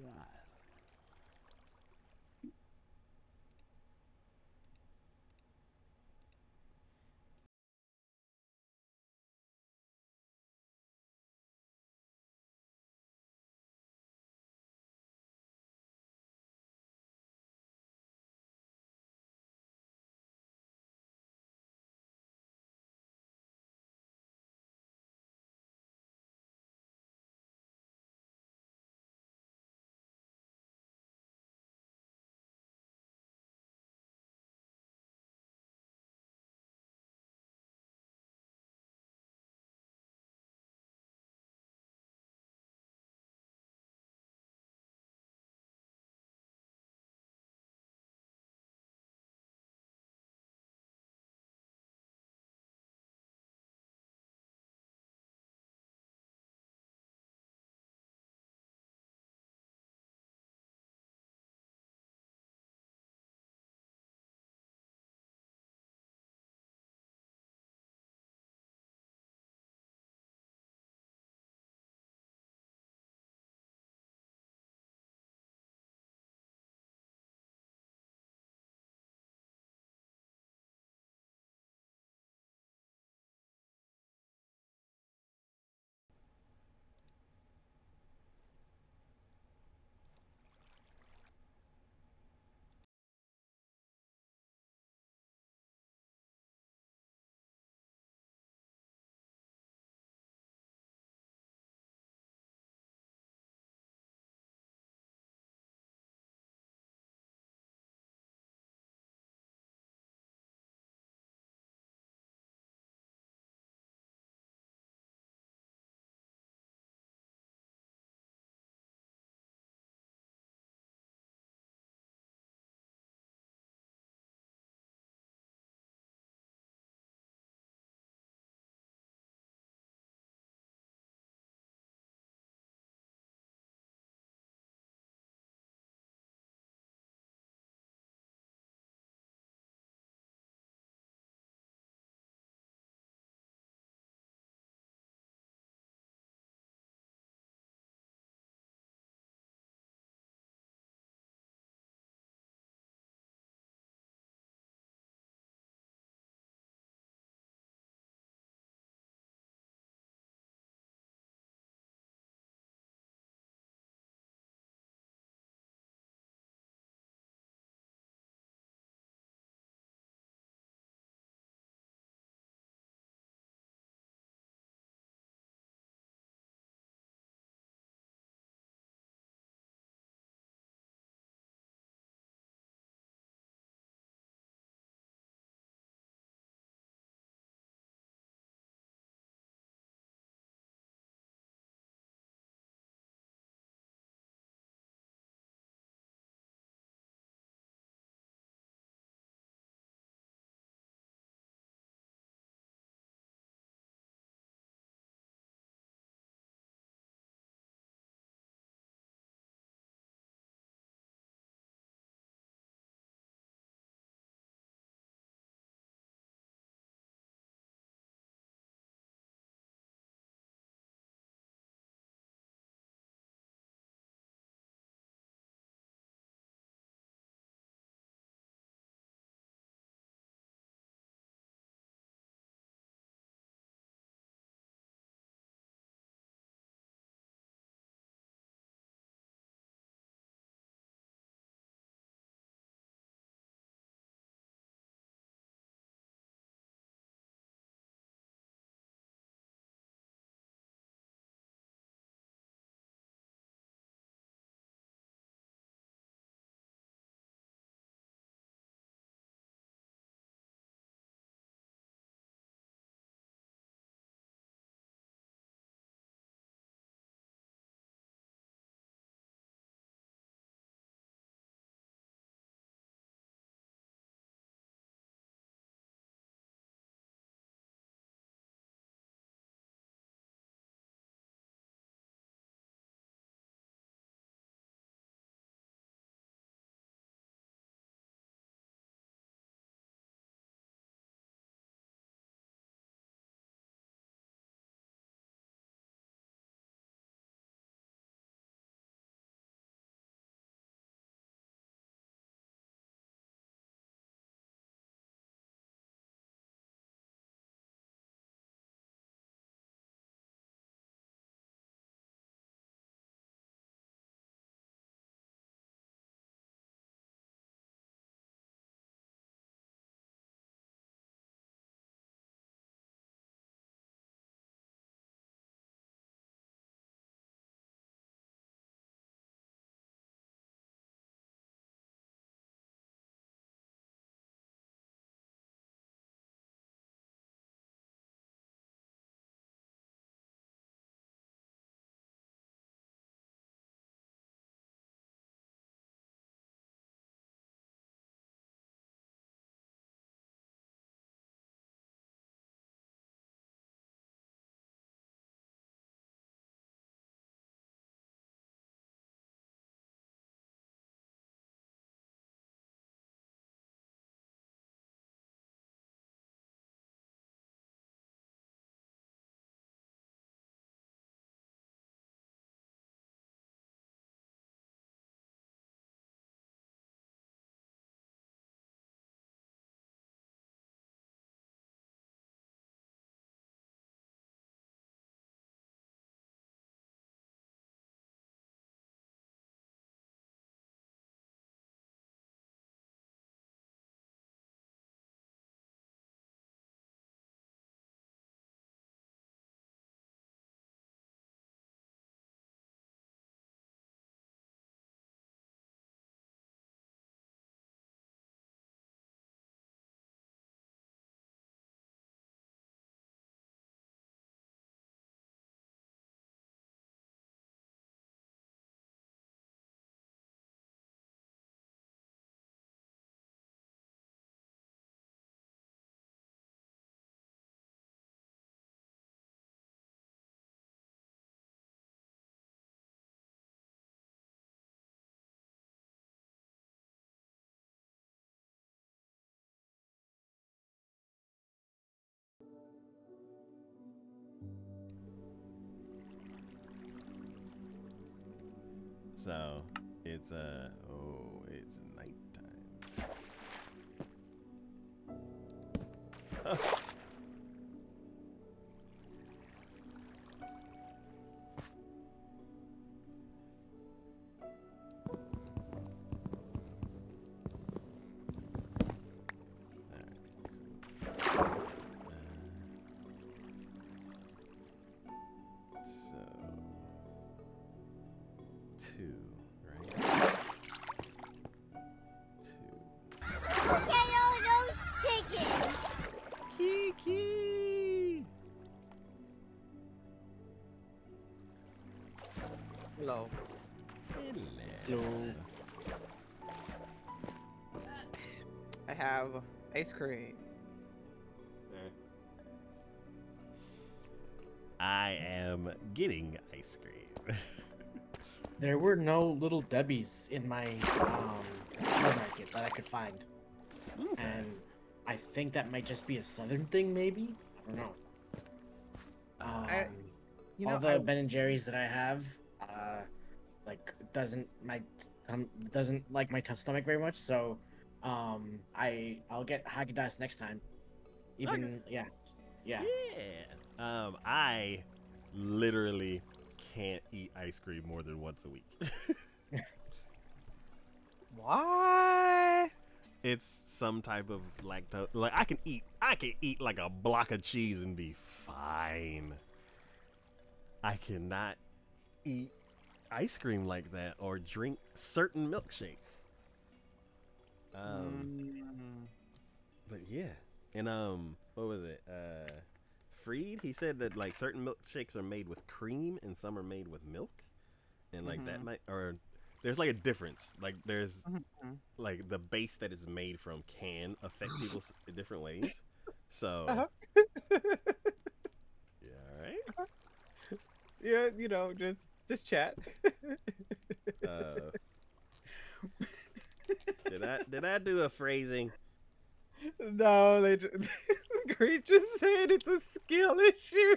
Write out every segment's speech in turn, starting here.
Yeah. So it's it's nighttime. Oh. So two, right? Two. Potato roast chicken. Kiki. Hello. Hello. I have ice cream. I am getting ice cream. There were no little Debbie's in my supermarket that I could find, and I think that might just be a southern thing, maybe. I don't know. I- You know, All the Ben and Jerry's that I have, like doesn't like my stomach very much, so I'll get Haagen-Dazs next time. Even yeah. Yeah. I literally can't eat ice cream more than once a week. Why? It's some type of lactose. Like I can eat like a block of cheese and be fine. I cannot eat ice cream like that or drink certain milkshakes. But yeah, and what was it? Freed. He said that like certain milkshakes are made with cream and some are made with milk, and like that might or there's like a difference. Like there's like the base that it's made from can affect people in different ways. So yeah, all right. Yeah, just chat. Did I do a phrasing? No, Grace just said it's a skill issue.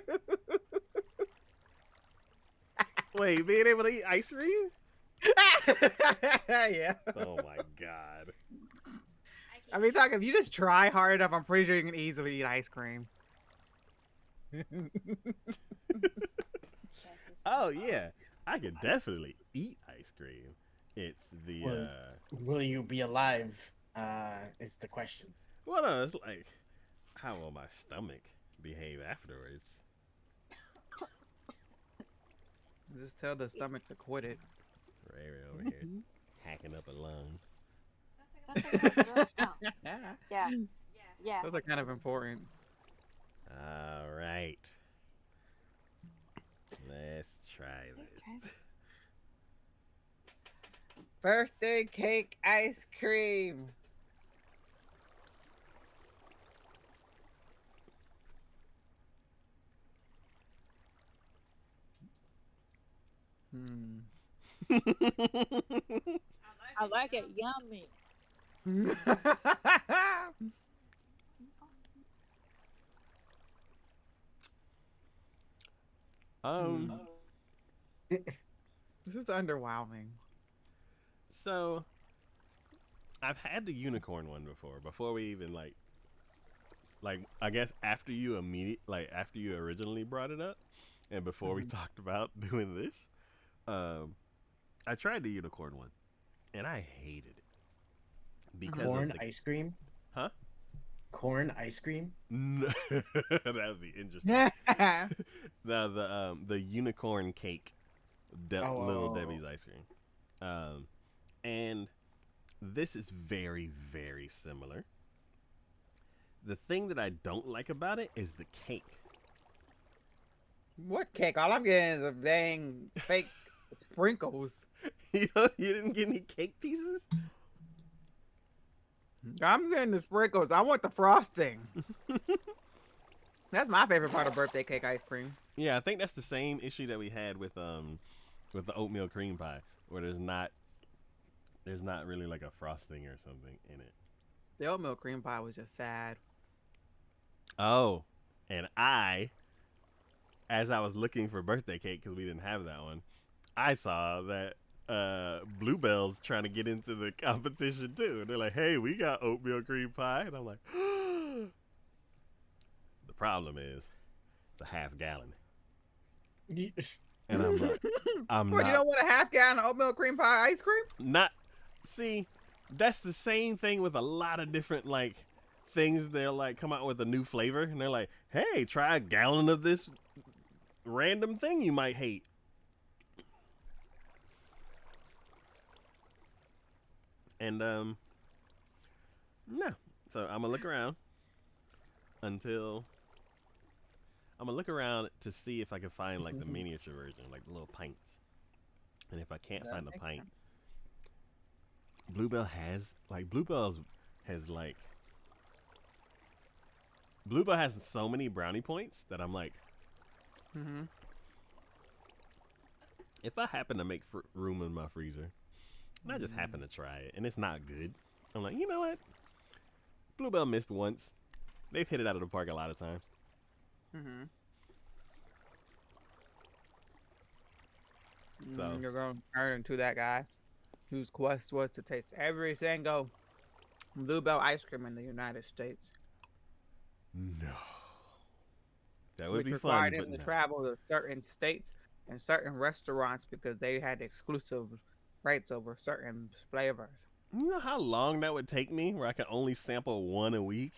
Wait, being able to eat ice cream? Yeah. Oh my god. I mean, if you just try hard enough, I'm pretty sure you can easily eat ice cream. Oh yeah, I could definitely eat ice cream. It's the Will you be alive? Is the question. well, no, it's like how will my stomach behave afterwards? Just tell the stomach to quit it. Ray over here hacking up a lung. Yeah. Yeah. Those are kind of important. All right, let's try this. Birthday cake ice cream. I like it. Yummy. This is underwhelming. So I've had the unicorn one before we even like I guess after you after you originally brought it up and before we talked about doing this, I tried the unicorn one and I hated it because Corn of the, ice cream. huh? Corn ice cream. That would be interesting. The unicorn cake, Little Debbie's ice cream, and this is very very similar. The thing that I don't like about it is the cake. What cake? All I'm getting is a dang fake sprinkles. You didn't get any cake pieces? I'm getting the sprinkles. I want the frosting. That's my favorite part of birthday cake ice cream. Yeah, I think that's the same issue that we had with the oatmeal cream pie, where there's not really like a frosting or something in it. The oatmeal cream pie was just sad. Oh, and as I was looking for birthday cake because we didn't have that one, I saw that Bluebell's trying to get into the competition too. And they're like, "Hey, we got oatmeal cream pie," and I'm like, the problem is it's a half gallon, and I'm like, I'm What, not. you don't want a half gallon of oatmeal cream pie ice cream? Not see, that's the same thing with a lot of different like things. They're like come out with a new flavor, and they're like, "Hey, try a gallon of this random thing you might hate." And no, so I'm gonna look around until I'm gonna look around to see if I can find like the miniature version, like the little pints. And if I can't That find the makes pint, sense. Bluebell has Bluebell has so many brownie points that I'm like, Mm-hmm. if I happen to make room in my freezer, and I just happen to try it, and it's not good, I'm like, you know what? Bluebell missed once. They've hit it out of the park a lot of times. Mm-hmm. So- You're going to turn into that guy whose quest was to taste every single Bluebell ice cream in the United States, No. That would which be required fun, him but to no. travel to certain states and certain restaurants because they had exclusive rights over certain flavors. You know how long that would take me where I could only sample one a week?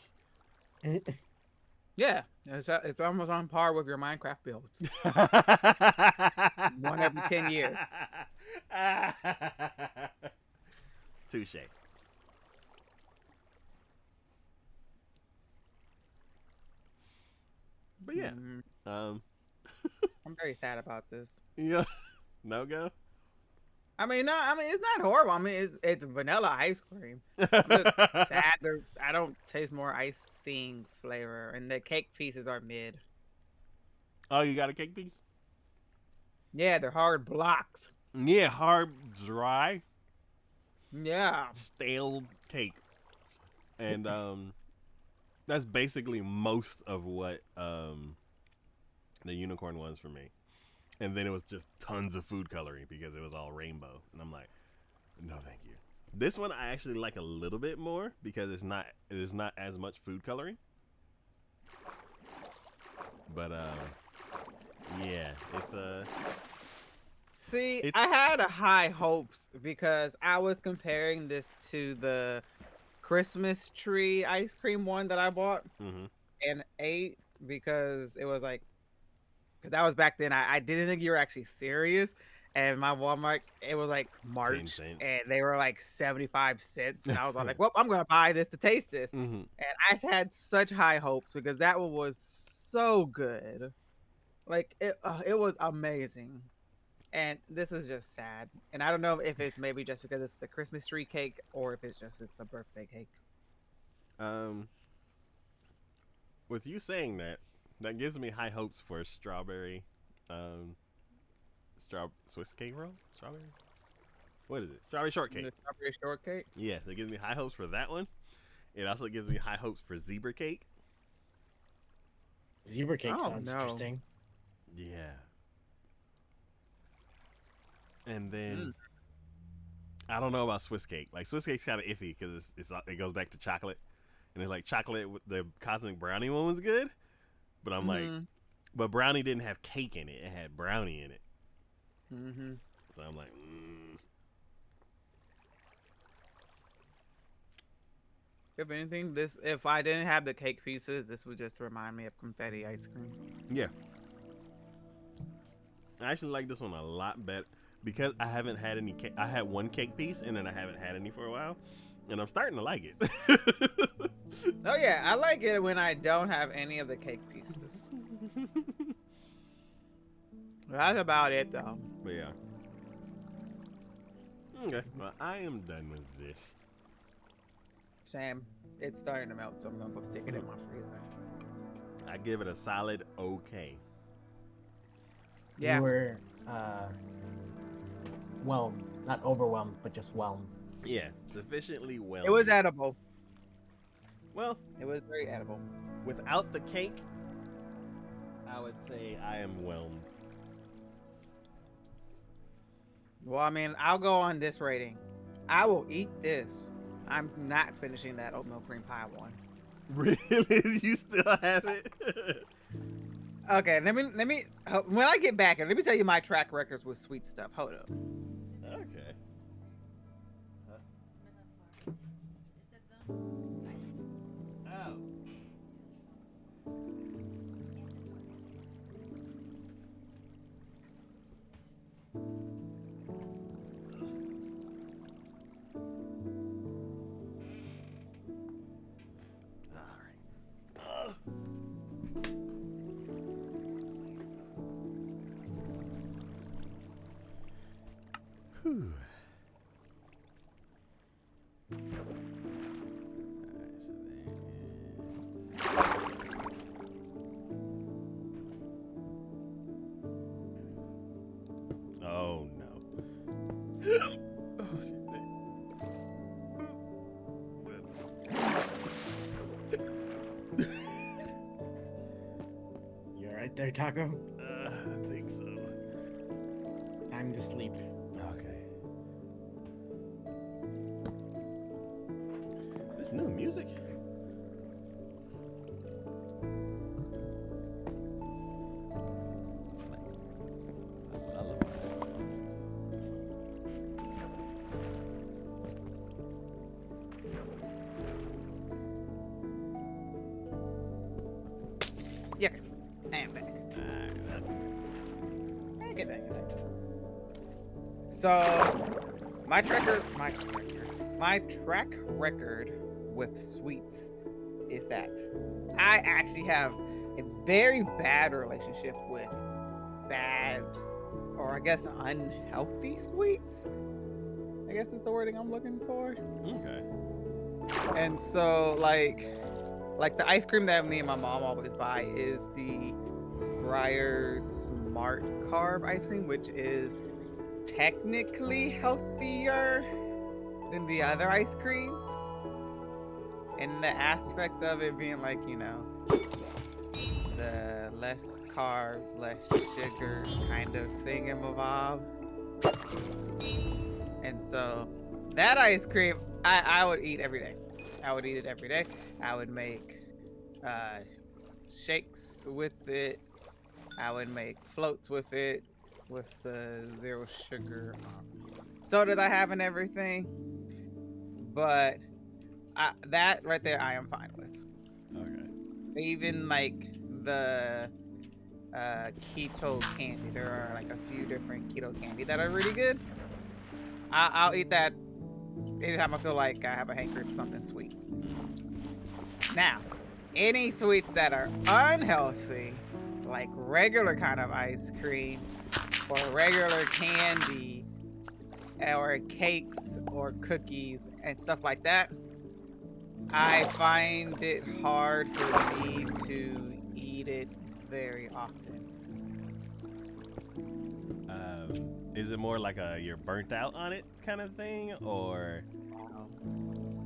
Yeah, it's almost on par with your Minecraft builds. One every 10 years. Touche. But yeah, Mhm. um, I'm very sad about this. yeah, no go. I mean, no, I mean it's not horrible. I mean, it's vanilla ice cream. Sad. I don't taste more icing flavor, and the cake pieces are mid. Oh, you got a cake piece? Yeah, they're hard blocks. Yeah, hard, dry, Yeah. stale cake, and that's basically most of what the unicorn was for me. And then it was just tons of food coloring because it was all rainbow, and I'm like, no, thank you. This one I actually like a little bit more because it is not as much food coloring. But yeah, it's See, I It's- had a high hopes because I was comparing this to the Christmas tree ice cream one that I bought and ate because it was like, because that was back then. I didn't think you were actually serious. And my Walmart, it was like March, cents. and they were like 75 cents. And I was like, well, I'm going to buy this to taste this. Mm-hmm. And I had such high hopes because that one was so good. Like, it was amazing. And this is just sad. And I don't know if it's maybe just because it's the Christmas tree cake or if it's a birthday cake. With you saying that, that gives me high hopes for strawberry, Swiss cake roll? Strawberry? What is it? Strawberry shortcake. The strawberry shortcake. Yes, it gives me high hopes for that one. It also gives me high hopes for zebra cake. Zebra cake Oh, sounds no. interesting. Yeah. And then I don't know about Swiss cake. Like Swiss cake's kind of iffy because it goes back to chocolate, and it's like chocolate with the cosmic brownie one was good, but I'm like, but brownie didn't have cake in it; it had brownie in it. Mm-hmm. So I'm like, If anything, if I didn't have the cake pieces, this would just remind me of confetti ice cream. yeah. I actually like this one a lot better because I haven't had any cake. I had one cake piece, and then I haven't had any for a while, and I'm starting to like it. Oh yeah, I like it when I don't have any of the cake pieces. That's about it though. But yeah. Okay, well, I am done with this. Sam, it's starting to melt, so I'm gonna go stick it in my freezer. I give it a solid okay. Yeah. You were whelmed, not overwhelmed, but just whelmed. Yeah, sufficiently well. It was edible. Well, It was very edible. without the cake, I would say I am whelmed. Well, I mean, I'll go on this rating. I will eat this. I'm not finishing that oatmeal cream pie one. Really? You still have it? Okay, let me. When I get back, let me tell you my track records with sweet stuff. Hold up. Okay. Oh. Whew. Oh no. Oh, shit. You alright there, Taco? I think so. Time to sleep. Okay. There's new music. I love that. Yeah. And back. Get that. So, my track record with sweets is that I actually have a very bad relationship with bad, or I guess unhealthy sweets. I guess is the wording I'm looking for. Okay. And so, like the ice cream that me and my mom always buy is the Breyers Smart Carb ice cream, which is technically healthier than the other ice creams. And the aspect of it being like, you know, the less carbs, less sugar kind of thingamabob. And so that ice cream, I would eat every day. I would eat it every day. I would make shakes with it. I would make floats with it, with the zero sugar sodas I have and everything. But that right there, I am fine with. Okay. Even like the keto candy. There are like a few different keto candy that are really good. I'll eat that anytime I feel like I have a hankering for something sweet. Now, any sweets that are unhealthy, like regular kind of ice cream or regular candy or cakes or cookies and stuff like that, I find it hard for me to eat it very often. Is it more like you're burnt out on it kind of thing, or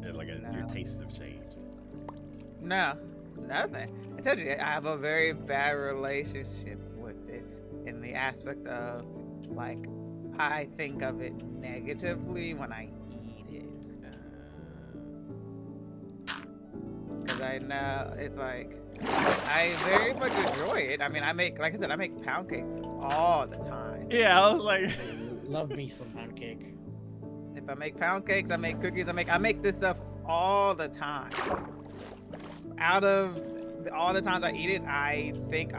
your tastes have changed? No, nothing. I told you, I have a very bad relationship with it in the aspect of, like, I think of it negatively when I eat it. Because I know it's like, I very much enjoy it. I mean, I make pound cakes all the time. Yeah, I was like, Love me some pound cake. If I make pound cakes, I make cookies, I make this stuff all the time. Out of all the times I eat it, I think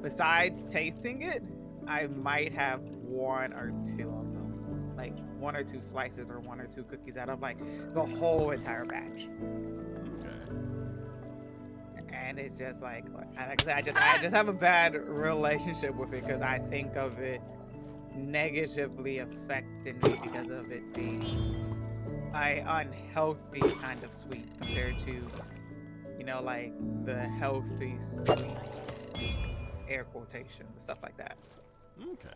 besides tasting it, I might have one or two of them. Like 1 or 2 slices or 1 or 2 cookies out of like the whole entire batch. And it's just like I said, I just have a bad relationship with it because I think of it negatively affecting me because of it being unhealthy kind of sweet compared to, you know, like the healthy sweets, air quotations and stuff like that. okay.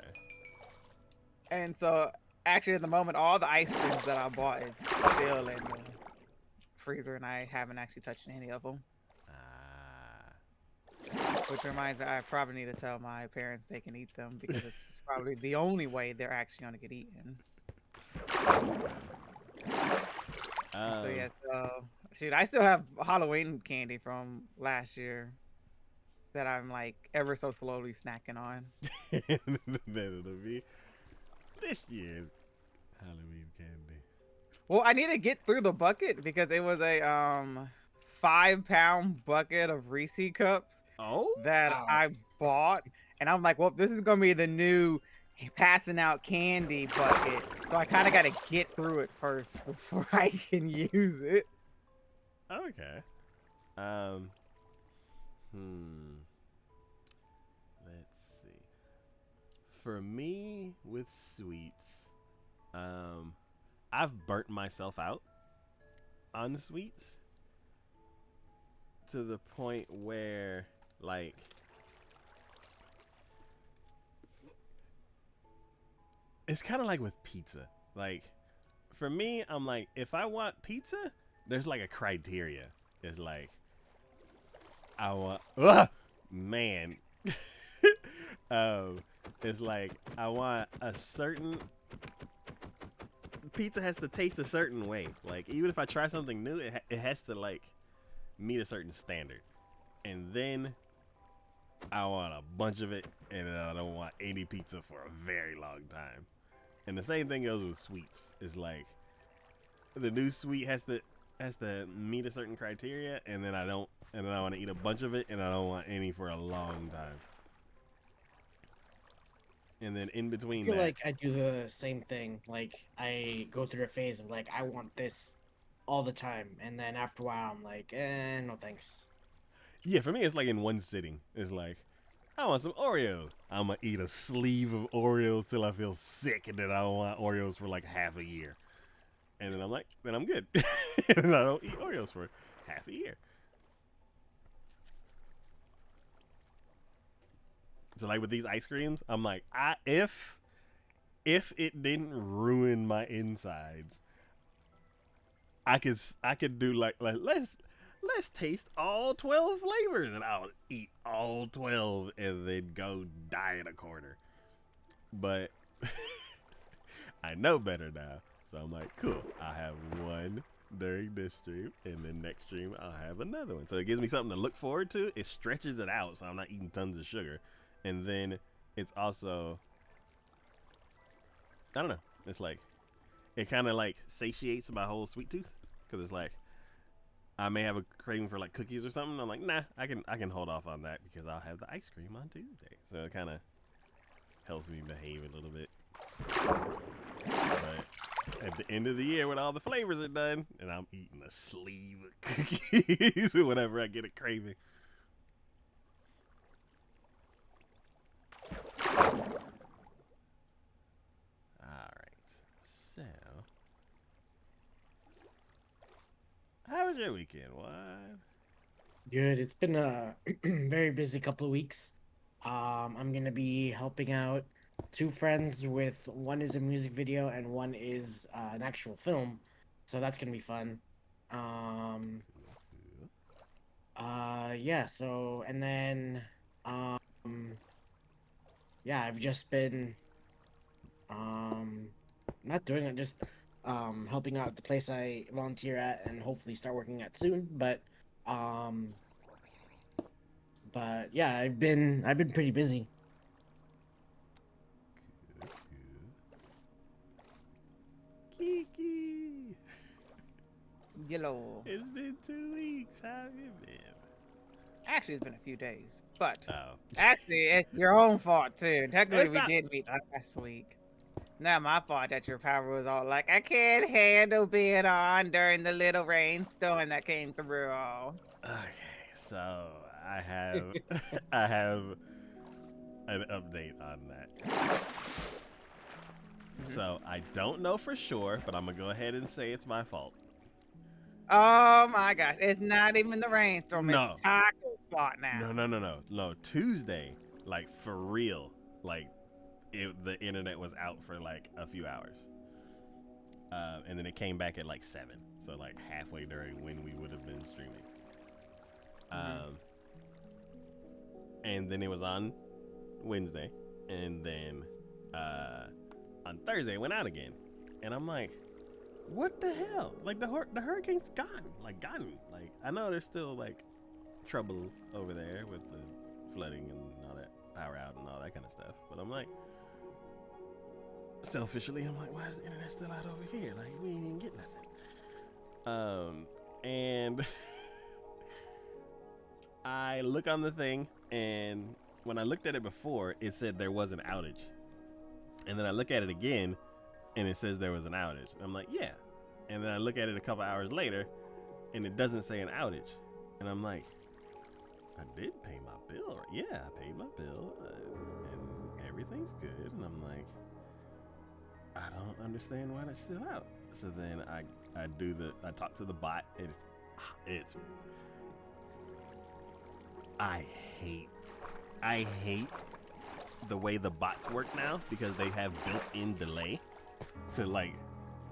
And so actually at the moment, all the ice creams that I bought is still in the freezer and I haven't actually touched any of them. Which reminds me, I probably need to tell my parents they can eat them because it's probably the only way they're actually gonna get eaten. So yeah, shoot, I still have Halloween candy from last year that I'm like ever so slowly snacking on. That'll be this year's Halloween candy. Well, I need to get through the bucket because it was a 5-pound bucket of Reese cups that Wow. I bought, and I'm like, well, this is gonna be the new passing out candy bucket, so I kind of got to get through it first before I can use it. Okay. Let's see. For me with sweets, I've burnt myself out on the sweets to the point where, like, it's kind of like with pizza. Like, for me, I'm like, if I want pizza, there's like a criteria. It's like, I want, man. It's like, I want a certain, pizza has to taste a certain way. Like, even if I try something new, it has to, like, meet a certain standard. And then I want a bunch of it, and then I don't want any pizza for a very long time. And the same thing goes with sweets. It's like, the new sweet has to meet a certain criteria, and then I want to eat a bunch of it, and I don't want any for a long time. And then in between I feel that, like I do the same thing. Like I go through a phase of like I want this all the time, and then after a while I'm like, no thanks. yeah, for me it's like in one sitting. It's like, I want some Oreos. I'm gonna eat a sleeve of Oreos till I feel sick, and then I don't want Oreos for like half a year. And then I'm like, then I'm good. And I don't eat Oreos for half a year. So like with these ice creams, I'm like, if it didn't ruin my insides, I could do like let's taste all 12 flavors, and I'll eat all 12 and then go die in a corner. But I know better now. So I'm like, cool, I'll have one during this stream, and then next stream I'll have another one. So it gives me something to look forward to. It stretches it out, so I'm not eating tons of sugar. And then it's also, I don't know, it's like, it kind of like satiates my whole sweet tooth. Because it's like, I may have a craving for like cookies or something. I'm like, nah, I can hold off on that because I'll have the ice cream on Tuesday. So it kind of helps me behave a little bit. But at the end of the year, when all the flavors are done, and I'm eating a sleeve of cookies whenever I get a craving. Alright, so how was your weekend? What? Good. It's been a very busy couple of weeks. I'm gonna be helping out two friends with one is a music video and one is an actual film, so that's gonna be fun. Yeah. So and then yeah, I've just been not doing it, just helping out at the place I volunteer at and hopefully start working at soon. But yeah, I've been pretty busy. Kiki! Yellow. It's been 2 weeks. How have you been? Actually, it's been a few days, but Oh. actually, it's your own fault too. Technically, It's we not- did meet last week. Not my fault that your power was all like, I can't handle being on during the little rainstorm that came through. Okay, so I have I have an update on that. So I don't know for sure, but I'm gonna go ahead and say it's my fault. Oh my gosh, it's not even the rainstorm. No. It's Taco's fault now. No. Tuesday, like for real, like the internet was out for like a few hours, and then it came back at like 7, so like halfway during when we would have been streaming. and then it was on Wednesday, and then on Thursday it went out again, and I'm like, what the hell? Like the hurricane's gone. Like I know there's still like trouble over there with the flooding and all that, power out and all that kind of stuff, but I'm like, selfishly, I'm like, why is the internet still out over here? Like we ain't even get nothing. And I look on the thing, and when I looked at it before, it said there was an outage. And then I look at it again, and it says there was an outage. I'm like, yeah. And then I look at it a couple hours later, and it doesn't say an outage. And I'm like, I did pay my bill. Yeah, I paid my bill, and everything's good. And I'm like, I don't understand why it's still out. So then I talk to the bot. I hate the way the bots work now, because they have built-in delay to like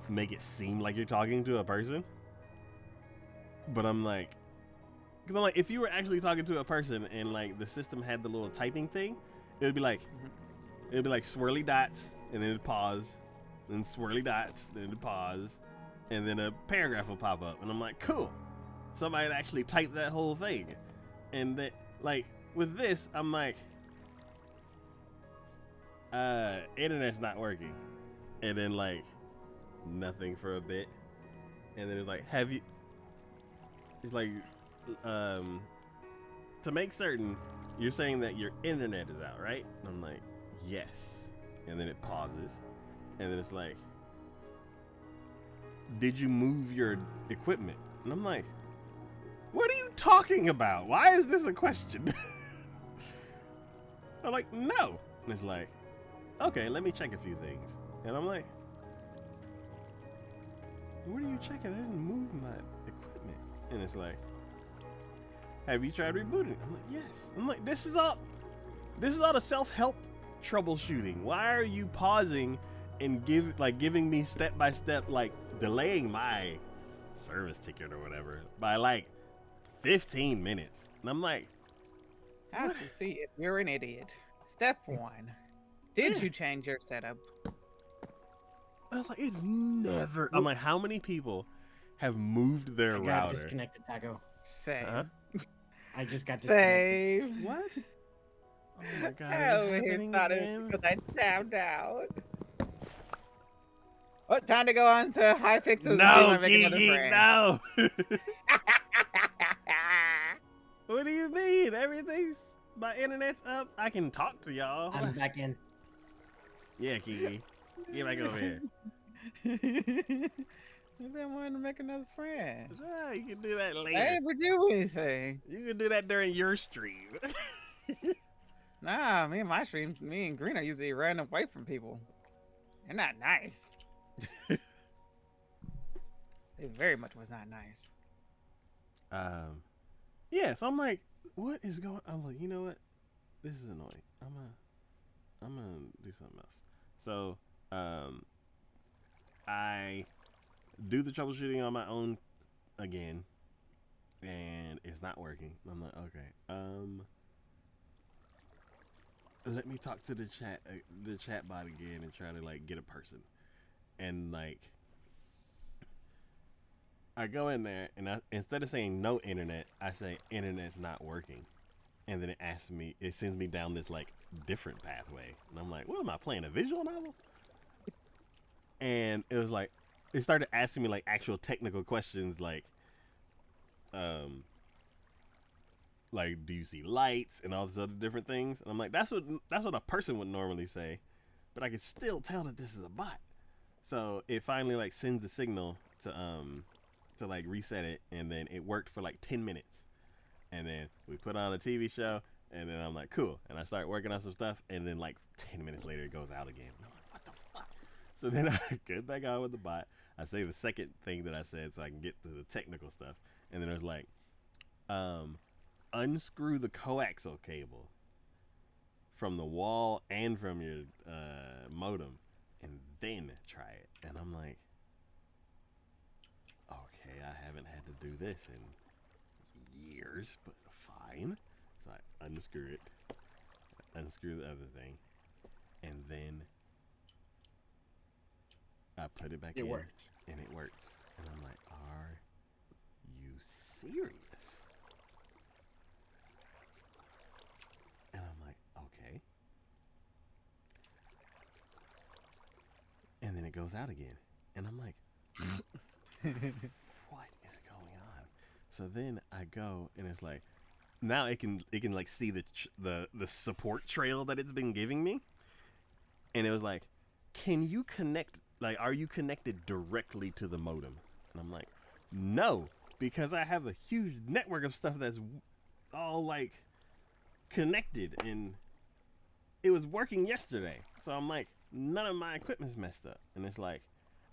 make it seem like you're talking to a person. But I'm like, if you were actually talking to a person and like the system had the little typing thing, it would be like swirly dots, and then it'd pause, then swirly dots, then it'd pause, and then a paragraph will pop up, and I'm like, cool, somebody had actually typed that whole thing. And that, like, with this, I'm like, internet's not working. And then, like, nothing for a bit. And then it's like, it's like, to make certain, you're saying that your internet is out, right? And I'm like, yes. And then it pauses. And then it's like, did you move your equipment? And I'm like, what are you talking about? Why is this a question? I'm like, no. And it's like, okay, let me check a few things. And I'm like, what are you checking? I didn't move my equipment. And it's like, have you tried rebooting? I'm like, yes. I'm like, this is all the self-help troubleshooting. Why are you pausing and giving me step-by-step, like delaying my service ticket or whatever by like 15 minutes? And I'm like, I have to see if you're an idiot. Step 1. Did you change your setup? I was like, it's never. I'm like, how many people have moved their router? I got disconnected, Taco. Same. Huh? I just got disconnected. Same. What? Oh my god. I thought it was because I tapped out. What, time to go on to Hypixel's? No, Kiki, no. What do you mean? My internet's up. I can talk to y'all. I'm back in. Yeah, Kiki. Get back over here. I've been wanting to make another friend. Ah, you can do that later. I ain't do anything. You can do that during your stream. Nah, me and Green are usually running away from people. They're not nice. It very much was not nice. Yeah, so I'm like, what is going on? I'm like, you know what? This is annoying. I'm gonna do something else. So, I do the troubleshooting on my own again, and it's not working. I'm like, okay, let me talk to the chat bot again and try to like get a person. And like, I go in there and instead of saying no internet, I say internet's not working. And then it sends me down this like different pathway. And I'm like, what am I playing, a visual novel? And it was like, it started asking me like actual technical questions like do you see lights and all these other different things? And I'm like, that's what a person would normally say, but I could still tell that this is a bot. So it finally like sends the signal to like reset it, and then it worked for like 10 minutes. And then we put on a TV show, and then I'm like, cool. And I start working on some stuff, and then like 10 minutes later it goes out again. And I'm like, what the fuck? So then I get back on with the bot. I say the second thing that I said so I can get to the technical stuff. And then it was like, unscrew the coaxial cable from the wall and from your modem, and then try it. And I'm like, okay, I haven't had to do this in years, but fine. So I unscrew it, unscrew the other thing, and then I put it back in. It worked. And it works. And I'm like, are you serious? And I'm like, okay. And then it goes out again. And I'm like, what is going on? So then I go and it's like, now it can like see the support trail that it's been giving me. And it was like, can you connect, like, are you connected directly to the modem? And I'm like, no, because I have a huge network of stuff that's all like connected and it was working yesterday. So I'm like, none of my equipment's messed up. And it's like,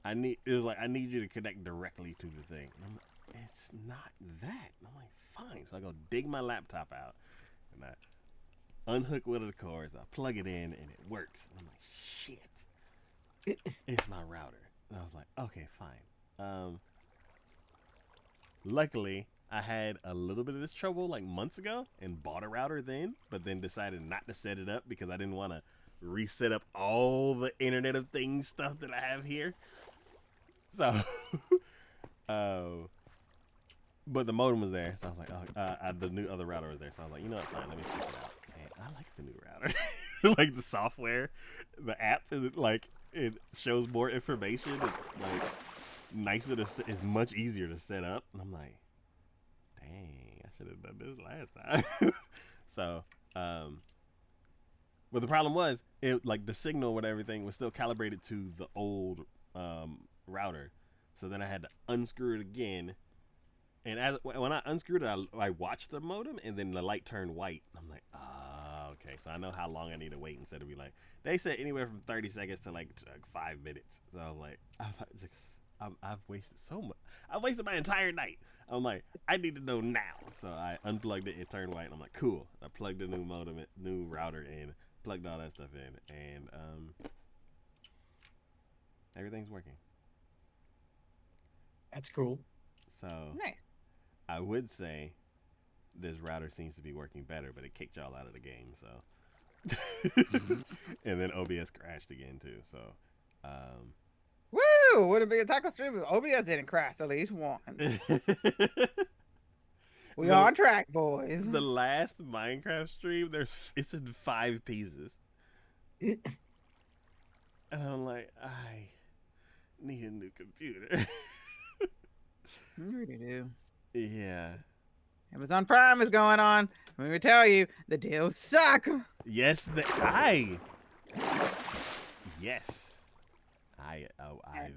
I need you to connect directly to the thing. And I'm like, it's not that. And I'm like, fine. So I go dig my laptop out and I unhook one of the cords. I plug it in and it works. And I'm like, shit, it's my router. And I was like, okay, fine. Luckily, I had a little bit of this trouble like months ago and bought a router then, but then decided not to set it up because I didn't want to reset up all the Internet of Things stuff that I have here. So, but the modem was there, so I was like, the new other router was there, so I was like, you know what, fine, let me switch it out. And I like the new router. Like the software, the app is like, it shows more information. It's like nicer it's much easier to set up. And I'm like, dang, I should have done this last time. So, but the problem was, it like the signal with everything was still calibrated to the old router. So then I had to unscrew it again. And when I unscrewed it, I watched the modem, and then the light turned white. I'm like, okay, so I know how long I need to wait instead of be like, they said anywhere from 30 seconds to like 5 minutes. So I was like, I've wasted so much. I've wasted my entire night. I'm like, I need to know now. So I unplugged it. It turned white. And I'm like, cool. I plugged the new modem, new router in, plugged all that stuff in, and everything's working. That's cool. So Nice. I would say this router seems to be working better, but it kicked y'all out of the game. So, and then OBS crashed again too. So, Woo! Wouldn't be a taco stream. OBS didn't crash at least once. We on track, boys. The last Minecraft stream, it's in 5 pieces, and I'm like, I need a new computer. You really do. Yeah. Amazon Prime is going on. Let me tell you, the deals suck. Yes, yes. I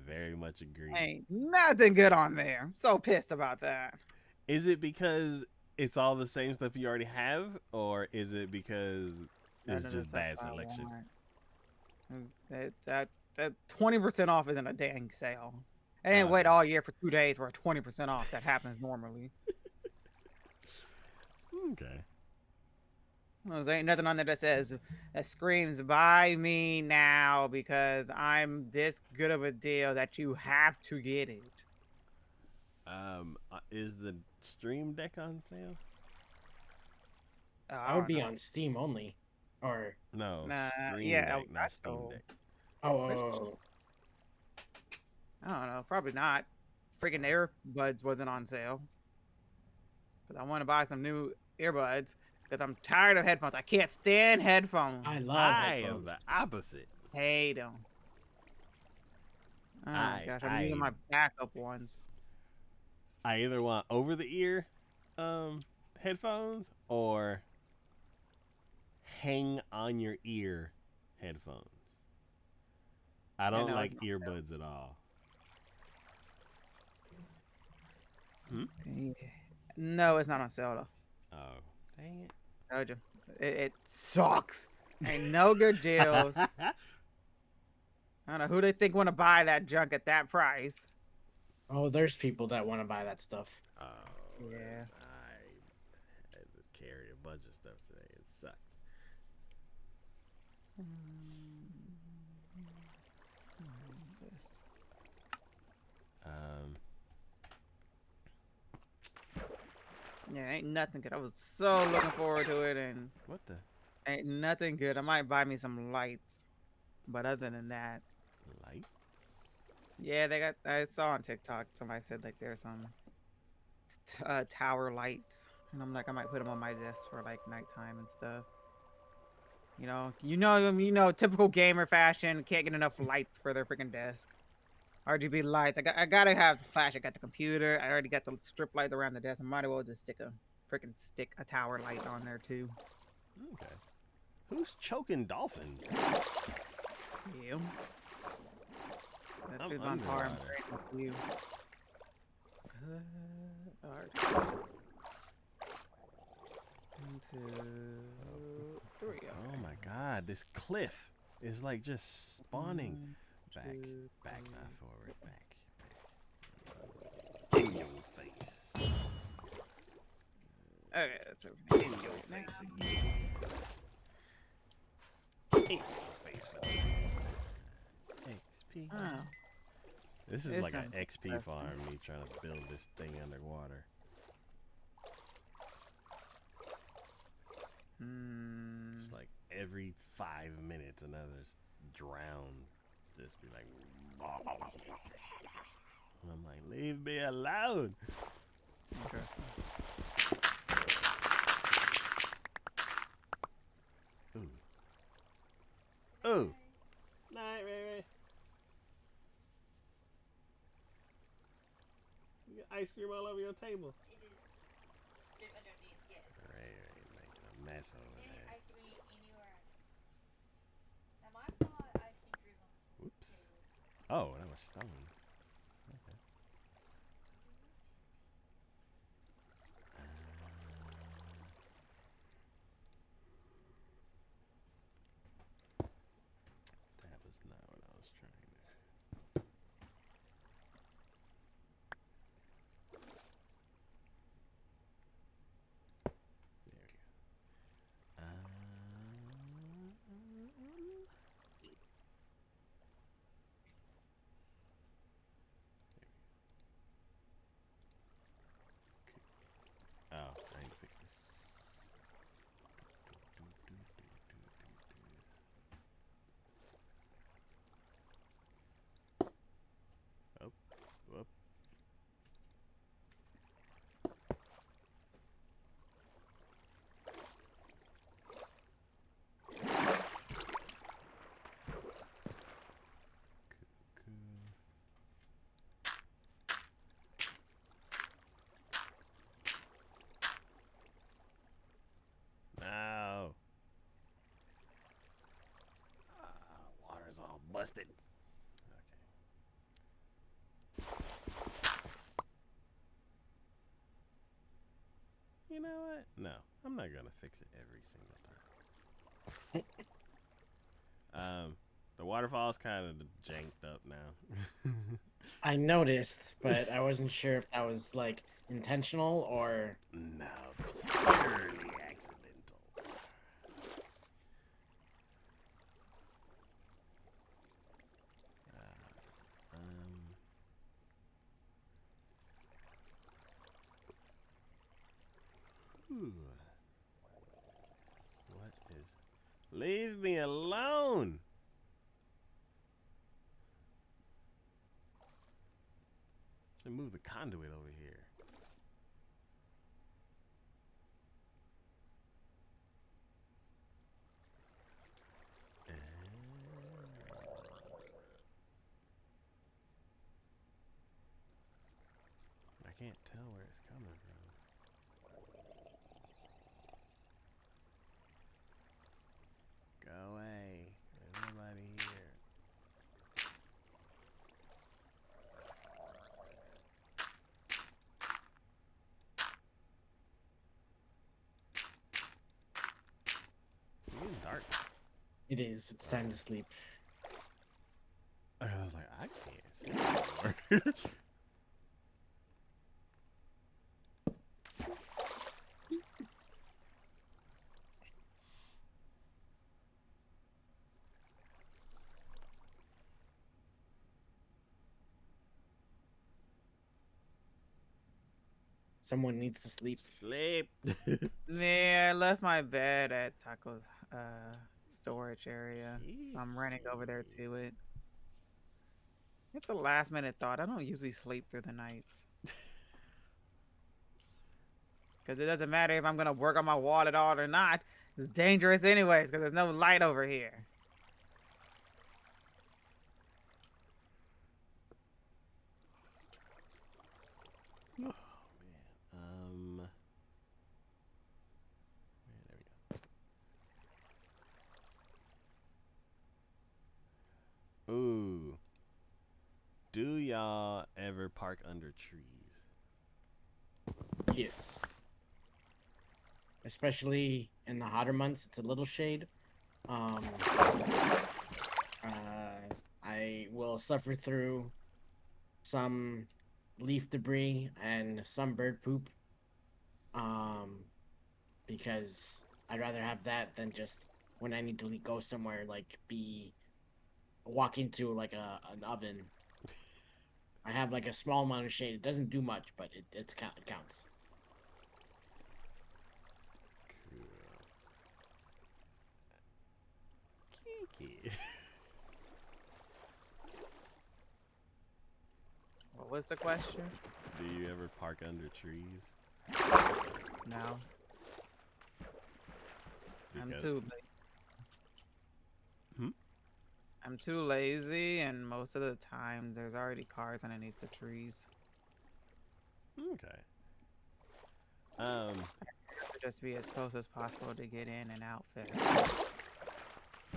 very much agree. Ain't nothing good on there. So pissed about that. Is it because it's all the same stuff you already have, or is it because it's just bad selection? That 20% off isn't a dang sale. I didn't wait all year for 2 days for a 20% off. That happens normally. Okay. Well, there ain't nothing on there that screams buy me now because I'm this good of a deal that you have to get it. Is the Stream Deck on sale? I would be on Steam only, or no? Stream Deck, not Steam Deck. Oh. I don't know. Probably not. Freaking earbuds wasn't on sale. But I want to buy some new earbuds because I'm tired of headphones. I can't stand headphones. I am the opposite. Hate them. Oh my gosh, I'm using my backup ones. I either want over the ear headphones or hang on your ear headphones. I don't like earbuds at all. Yeah. No, it's not on sale though. Oh, dang it. Told you. It sucks. Ain't no good deals. I don't know who they think want to buy that junk at that price. Oh, there's people that want to buy that stuff. Oh, yeah. I had to carry a bunch of stuff today. It sucked. Yeah, ain't nothing good. I was so looking forward to it, and what the? Ain't nothing good. I might buy me some lights, but other than that, Light? yeah, they got. I saw on TikTok somebody said like there's some tower lights, and I'm like, I might put them on my desk for like nighttime and stuff. Typical gamer fashion. Can't get enough lights for their freaking desk. RGB lights. I gotta have the flash. I got the computer. I already got the strip light around the desk. I might as well just stick a tower light on there too. Okay. Who's choking dolphins? Yeah. That's I'm who's on par. I'm underwater. trading with you. Alright. 1, 2, 3. Okay. Oh my god, this cliff is like just spawning. 1, Back, 2, back, 3. not forward, back. In your face. Okay, that's everything. In your face again. In your face for the XP. Oh. This is This like an sounds XP interesting. farm, me trying to build this thing underwater. It's like every 5 minutes another's drown. Just be like, and I'm like, leave me alone. Interesting. Ooh. Ooh. Night, baby. You got ice cream all over your table. It is fit underneath, yes. Right, making a mess over Any there. ice cream anywhere. Now my fault ice cream dream on Whoops. Oh, that was stone. Okay. That was not what I was trying to do. There we go. Oh, I need to fix this. Oh, whoop. No. Water's all busted. Okay. You know what? No, I'm not gonna fix it every single time. The waterfall's kind of janked up now. I noticed, but I wasn't sure if that was like intentional or. No, purely accidental. Ooh. What is? Leave me alone. Should move the conduit over here. I can't tell where it's coming from. Go away. There's nobody here. It's getting dark. It is. It's time to sleep. I was like, I can't see anymore. Someone needs to sleep. Sleep. Yeah, I left my bed at Taco's storage area. So I'm running over there to it. It's a last minute thought. I don't usually sleep through the nights. Because it doesn't matter if I'm going to work on my wall at all or not. It's dangerous anyways because there's no light over here. Oh man. There we go. Ooh. Do y'all ever park under trees? Yes. Especially in the hotter months, it's a little shade. I will suffer through some leaf debris and some bird poop. Because I'd rather have that than just when I need to go somewhere, like walk into like an oven. I have like a small amount of shade. It doesn't do much, but it counts. Kiki. What was the question? Do you ever park under trees? No. I'm Because- too lazy. Hmm? I'm too lazy, and most of the time there's already cars underneath the trees. Okay. Just be as close as possible to get in and out fast.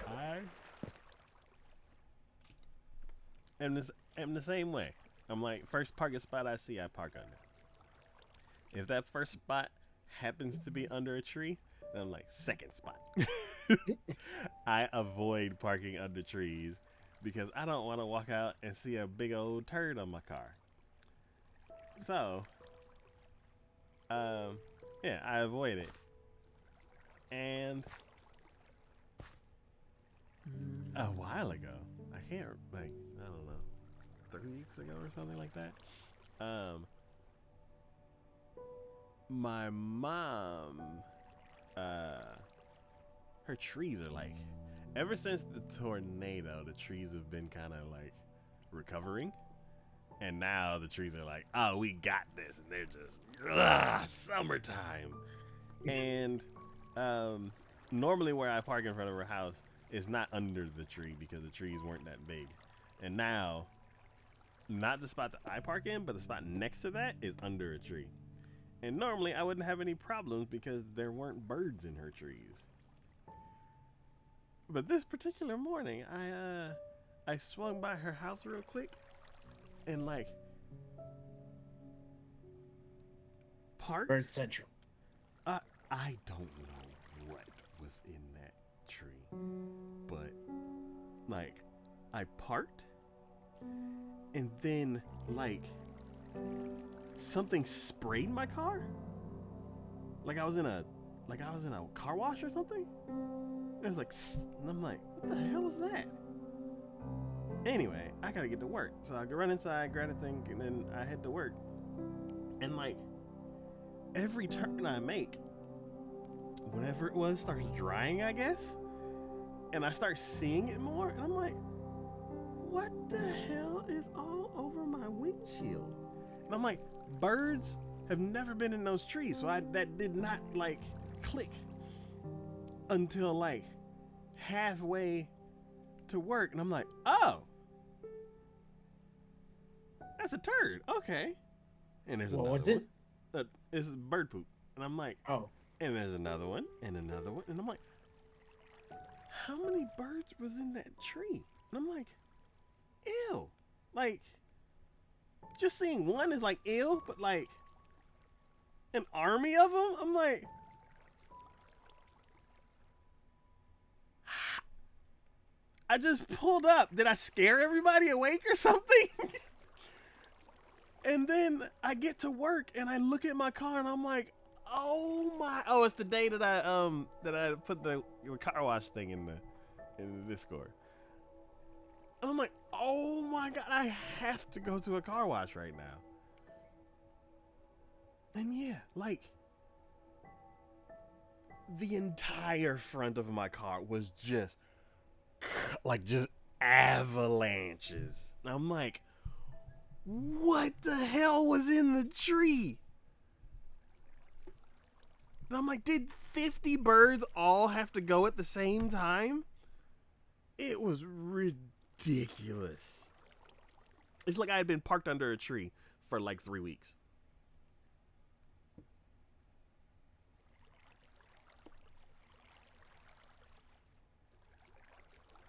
I am the same way. I'm like, first parking spot I see, I park under. If that first spot happens to be under a tree, then I'm like, second spot. I avoid parking under trees because I don't want to walk out and see a big old turd on my car. So, yeah, I avoid it. And a while ago, I can't, like, I don't know, 3 weeks ago or something like that, my mom, her trees are like, ever since the tornado, the trees have been kind of like recovering. And now the trees are like, oh, we got this. And they're just, summertime. And normally where I park in front of her house is not under the tree because the trees weren't that big. And now, not the spot that I park in, but the spot next to that is under a tree. And normally I wouldn't have any problems because there weren't birds in her trees. But this particular morning, I swung by her house real quick and like parked. Bird Central. I don't know what was in that tree, but like I parked and then like something sprayed my car. Like I was in a car wash or something. It was like, and I'm like, what the hell is that? Anyway, I gotta get to work. So I go run inside, grab a thing, and then I head to work. And like, every turn I make, whatever it was starts drying, I guess. And I start seeing it more, and I'm like, what the hell is all over my windshield? And I'm like, birds have never been in those trees, so that did not like click until like halfway to work. And I'm like, oh, that's a turd. Okay. And there's What another was it? one. It's bird poop. And I'm like, Oh, and there's another one and another one. And I'm like, how many birds was in that tree? And I'm like, ew. Like, just seeing one is like ew, but like an army of them, I'm like, I just pulled up. Did I scare everybody awake or something? And then I get to work and I look at my car and I'm like, oh my! Oh, it's the day that I put the car wash thing in the Discord. And I'm like, oh my god! I have to go to a car wash right now. And yeah, like the entire front of my car was just avalanches. And I'm like, what the hell was in the tree? And I'm like, did 50 birds all have to go at the same time? It was ridiculous. It's like I had been parked under a tree for like 3 weeks.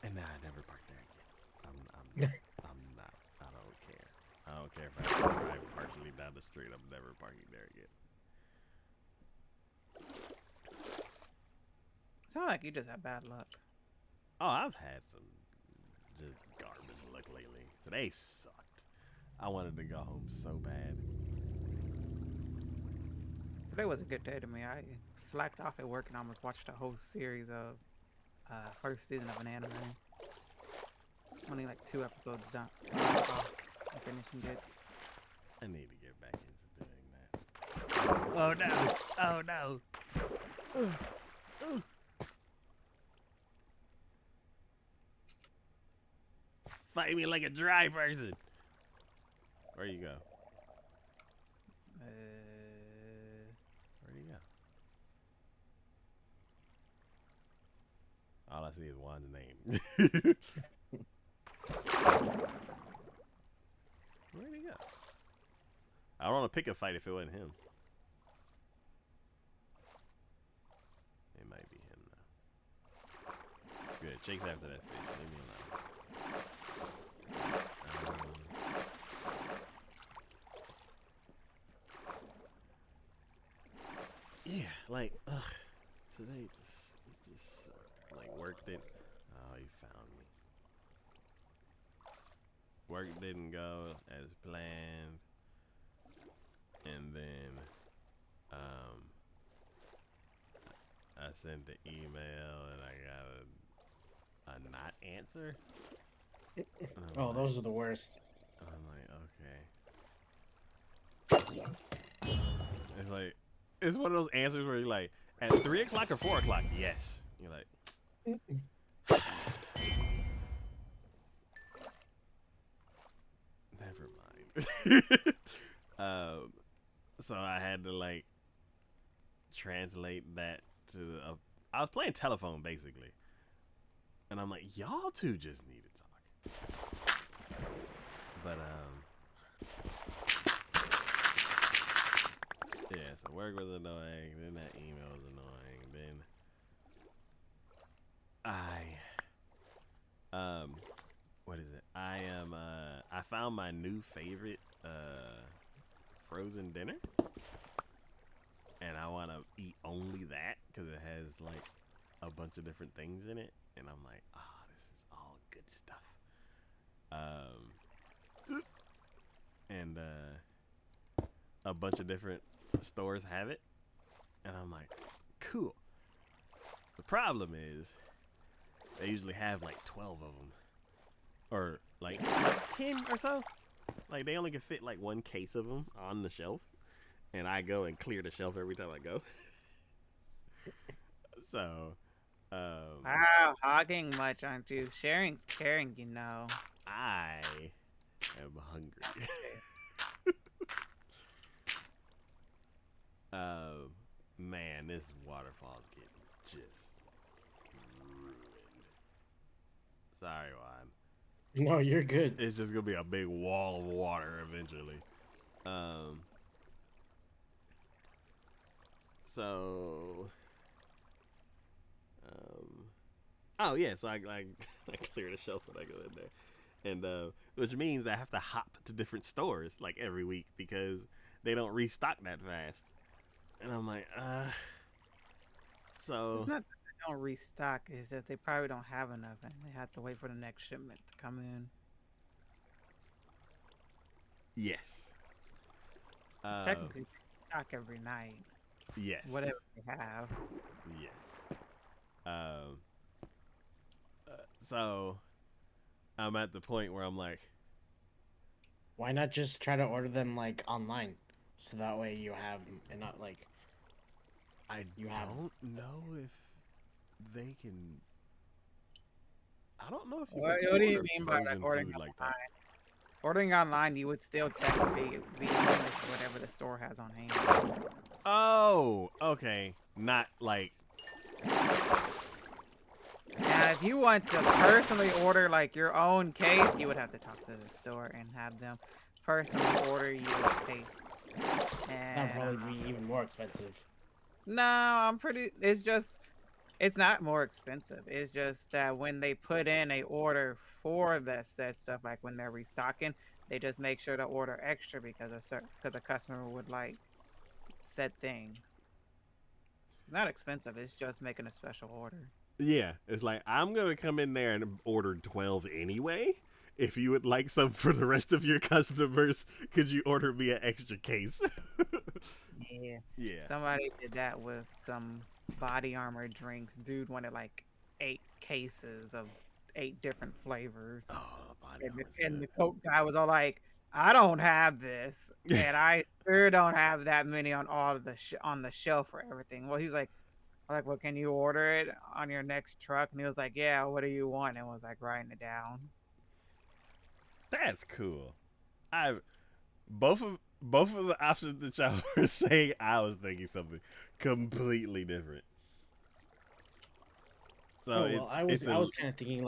And now I never park there again. I'm not. I don't care. I don't care if I have to drive partially down the street. I'm never parking there again. Sound like you just have bad luck. Oh, I've had some just garbage luck lately. Today sucked. I wanted to go home so bad. Today was a good day to me. I slacked off at work and almost watched a whole series of first season of an anime. Only like 2 episodes done. I'm finishing it. I need to get back into doing that. Oh no! Oh no! Fight me like a dry person. Where you go? Where'd he go? All I see is Juan's name. Where'd he go? I don't want to pick a fight if it wasn't him. It might be him though. Good. Chase after that fish. Leave me alone. Yeah, like, today it just sucked. Like, work didn't. Oh, he found me. Work didn't go as planned, and then, I sent the email and I got a not answer. Oh, those are the worst. I'm like, okay. It's like, it's one of those answers where you're like, at 3 o'clock or 4 o'clock? Yes. You're like, never mind. So I had to like translate that to I was playing telephone basically. And I'm like, y'all two just need to talk. But yeah, so work was annoying, then that email was annoying, then what is it? I found my new favorite frozen dinner. And I want to eat only that because it has like a bunch of different things in it. And I'm like, this is all good stuff. And a bunch of different stores have it. And I'm like, cool. The problem is they usually have like 12 of them. Or like 10 or so. Like they only can fit like one case of them on the shelf. And I go and clear the shelf every time I go. So, wow, hogging much, aren't you? Sharing's caring, you know. I am hungry. Man, this waterfall's getting just ruined. Sorry, Juan. No, you're good. It's just gonna be a big wall of water eventually. So, oh yeah, so I clear the shelf when I go in there, and which means I have to hop to different stores like every week because they don't restock that fast, and I'm like, so It's not that they don't restock, it's just they probably don't have enough and they have to wait for the next shipment to come in. yes, Technically, they stock every night. yes, Whatever they have. yes. So I'm at the point where I'm like, Why not just try to order them like online, so that way you have and not like. I You have. don't know if they can. I don't know if you What, can what do you order mean by that frozen ordering food like online? that. Ordering online, you would still technically be limited to whatever the store has on hand. Oh, okay. Not like. Now, if you want to personally order like your own case, you would have to talk to the store and have them personally order you a case. That'd And probably be even more expensive. no, I'm pretty. It's just, it's not more expensive. It's just that when they put in a order for that said stuff, like when they're restocking, they just make sure to order extra because a customer would like said thing. It's not expensive. It's just making a special order. Yeah, it's like I'm gonna come in there and order 12 anyway. If you would like some for the rest of your customers, could you order me an extra case? Yeah. Yeah. Somebody did that with some body armor drinks. Dude wanted like 8 cases of 8 different flavors. Oh, body And armor's and the good. Coke guy was all like, I don't have this. And I sure don't have that many on all of the on the shelf for everything. Well, he's like, well, can you order it on your next truck? And he was like, yeah, what do you want? And was like writing it down. That's cool. I both of the options that y'all were saying, I was thinking something completely different. So Oh well, I was it's I was kind of thinking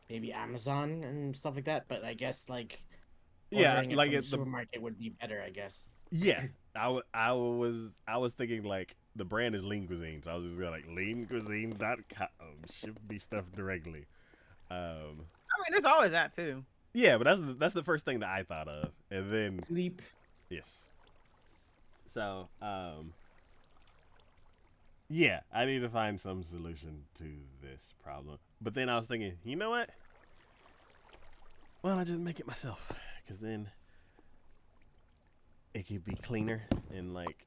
maybe Amazon and stuff like that, but I guess like yeah, ordering it like from the it, the supermarket would be better, I guess. yeah. I was thinking like the brand is Lean Cuisine, so I was just going like leancuisine.com. Ship me stuff directly. I mean, there's always that too. Yeah, but that's the first thing that I thought of, and then Sleep. yes. So yeah, I need to find some solution to this problem. But then I was thinking, you know what? Well, I just make it myself, because then it could be cleaner and like,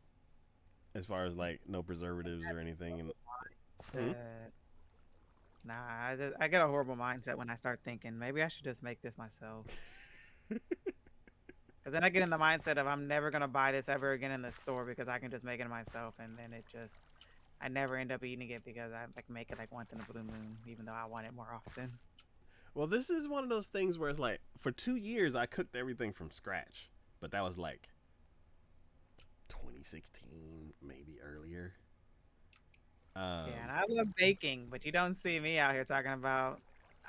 as far as like no preservatives or anything. And Uh, Nah, I get a horrible mindset when I start thinking maybe I should just make this myself. Because then I get in the mindset of I'm never gonna buy this ever again in the store because I can just make it myself, and then I never end up eating it because I like make it like once in a blue moon, even though I want it more often. well, this is one of those things where it's like, for 2 years I cooked everything from scratch, but that was like 2016, maybe earlier. Yeah, and I love baking, but you don't see me out here talking about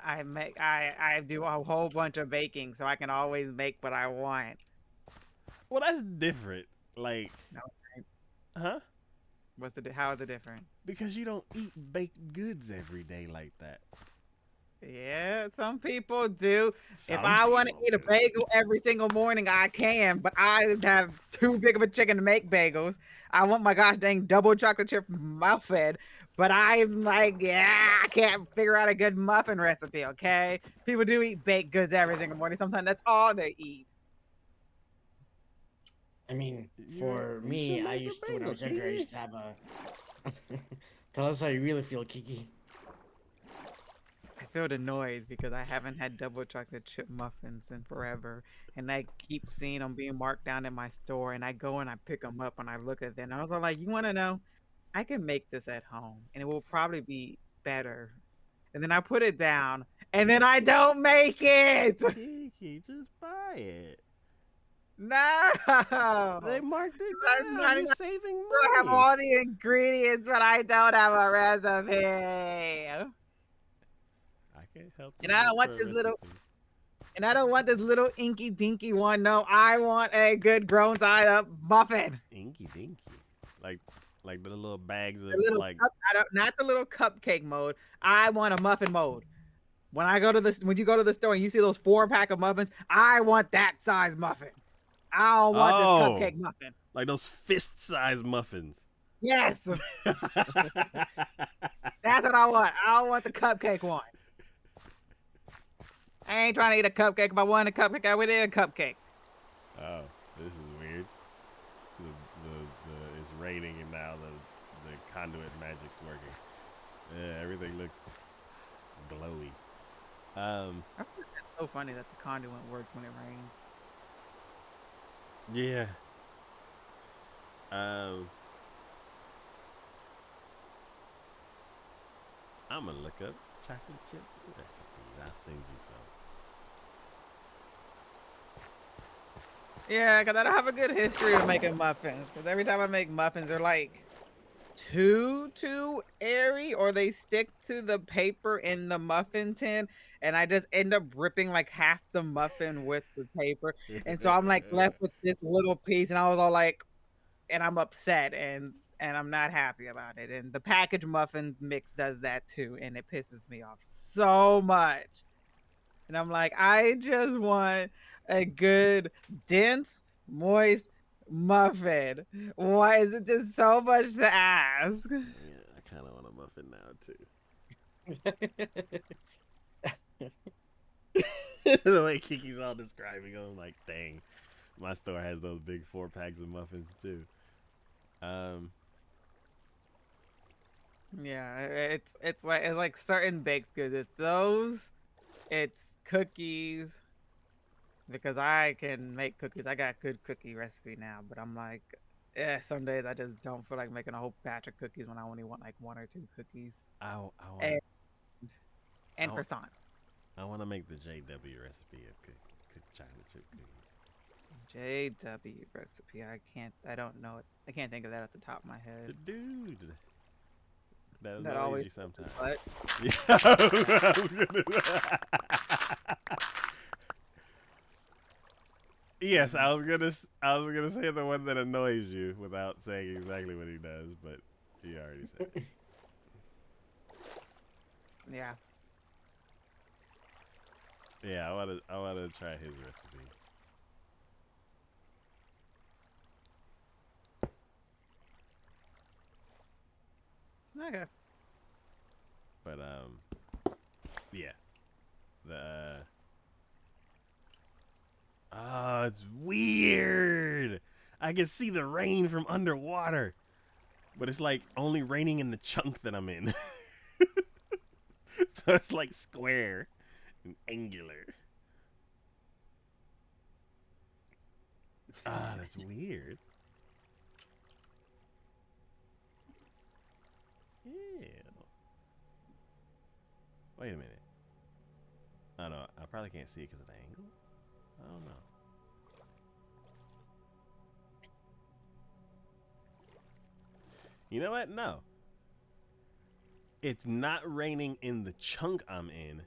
I do a whole bunch of baking so I can always make what I want. Well, that's different. Like, No, huh? how is it different? Because you don't eat baked goods every day like that. Yeah, some people do. Some If I want to people eat a do. bagel every single morning, I can, but I have too big of a chicken to make bagels. I want my gosh dang double chocolate chip muffin, but I'm like, yeah, I can't figure out a good muffin recipe, okay? People do eat baked goods every single morning. Sometimes that's all they eat. I mean, You for should me, make a when I bagel, was younger, I Kiki. used to have a. Tell us how you really feel, Kiki. I feel annoyed because I haven't had double chocolate chip muffins in forever, and I keep seeing them being marked down in my store, and I go and I pick them up and I look at them, and I was all like, you want to know? I can make this at home, and it will probably be better. And then I put it down, and then I don't make it. Kiki, just buy it. No, They marked it I'm down. not You're even saving sure I have money. all the ingredients, but I don't have a recipe. I can't help And you I look don't want for a this little recipe. And I don't want this little inky dinky one. No, I want a good grown side up muffin. Inky dinky. Like the little bags of The little like. not the little cupcake mode. I want a muffin mode. When you go to the store and you see those 4-pack of muffins, I want that size muffin. I don't want this cupcake muffin. Like those fist-sized muffins. Yes, that's what I want. I don't want the cupcake one. I ain't trying to eat a cupcake. If I wanted a cupcake, I would eat a cupcake. Oh, this is weird. It's raining and now the conduit magic's working. Yeah, everything looks glowy. It's so funny that the conduit works when it rains. Yeah. I'm gonna look up chocolate chip recipes. I'll send you some. Yeah, because I don't have a good history of making muffins. Because every time I make muffins, they're like too airy, or they stick to the paper in the muffin tin, and I just end up ripping like half the muffin with the paper. And so I'm like left with this little piece, and I was all like, and I'm upset and I'm not happy about it. And the packaged muffin mix does that too, and it pisses me off so much. And I'm like, I just want a good, dense, moist muffin. Why is it just so much to ask? Yeah, I kind of want a muffin now too. The way Kiki's all describing them, I'm like, dang, my store has those big 4-packs of muffins too. Yeah, it's like certain baked goods. It's those, it's cookies, because I can make cookies. I got good cookie recipe now, but I'm like, some days I just don't feel like making a whole batch of cookies when I only want like 1 or 2 cookies and, and croissants. I want to make the JW recipe of cooked chocolate chip cookies. JW recipe. I don't know it. I can't think of that at the top of my The head. dude. That That always always you sometimes. But Yes, I was gonna say the one that annoys you without saying exactly what he does, but he already said it. yeah. Yeah, I wanna try his recipe. Okay. But yeah. Oh, it's weird. I can see the rain from underwater, but it's like only raining in the chunk that I'm in. So it's like square and angular. Ah, that's weird. Yeah. Wait a minute. Oh no, I probably can't see it because of the angle. I don't know. You know what? No. It's not raining in the chunk I'm in,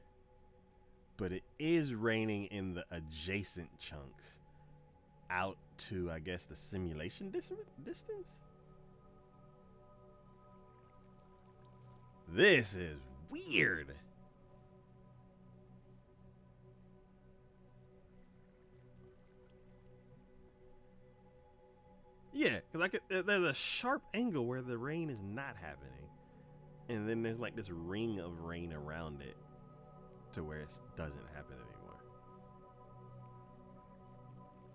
but it is raining in the adjacent chunks out to, I guess, the simulation distance? This is weird. Yeah, because there's a sharp angle where the rain is not happening. And then there's like this ring of rain around it to where it doesn't happen anymore.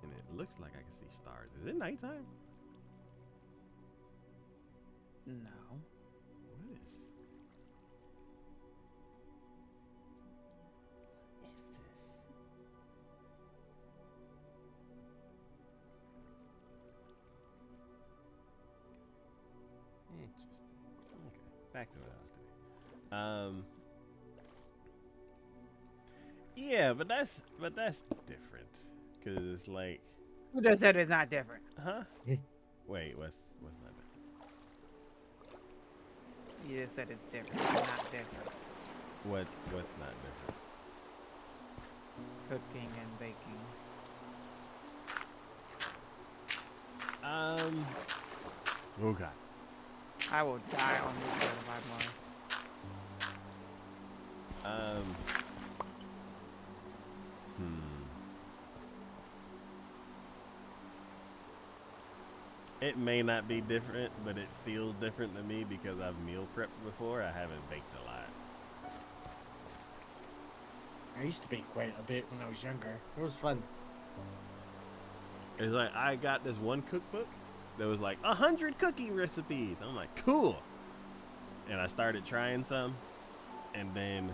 And it looks like I can see stars. Is it nighttime? No. What is this? Interesting. Okay, back to what I was doing. Yeah, but that's different because it's like, Who just said it's not different? huh? Wait, what's not different? You just said it's different. It's not different. What's not different? Cooking and baking. Oh god. I will die on this hill if I must. It may not be different, but it feels different to me because I've meal prepped before. I haven't baked a lot. I used to bake quite a bit when I was younger. It was fun. It's like I got this one cookbook that was like 100 cooking recipes. I'm like, cool. And I started trying some, and then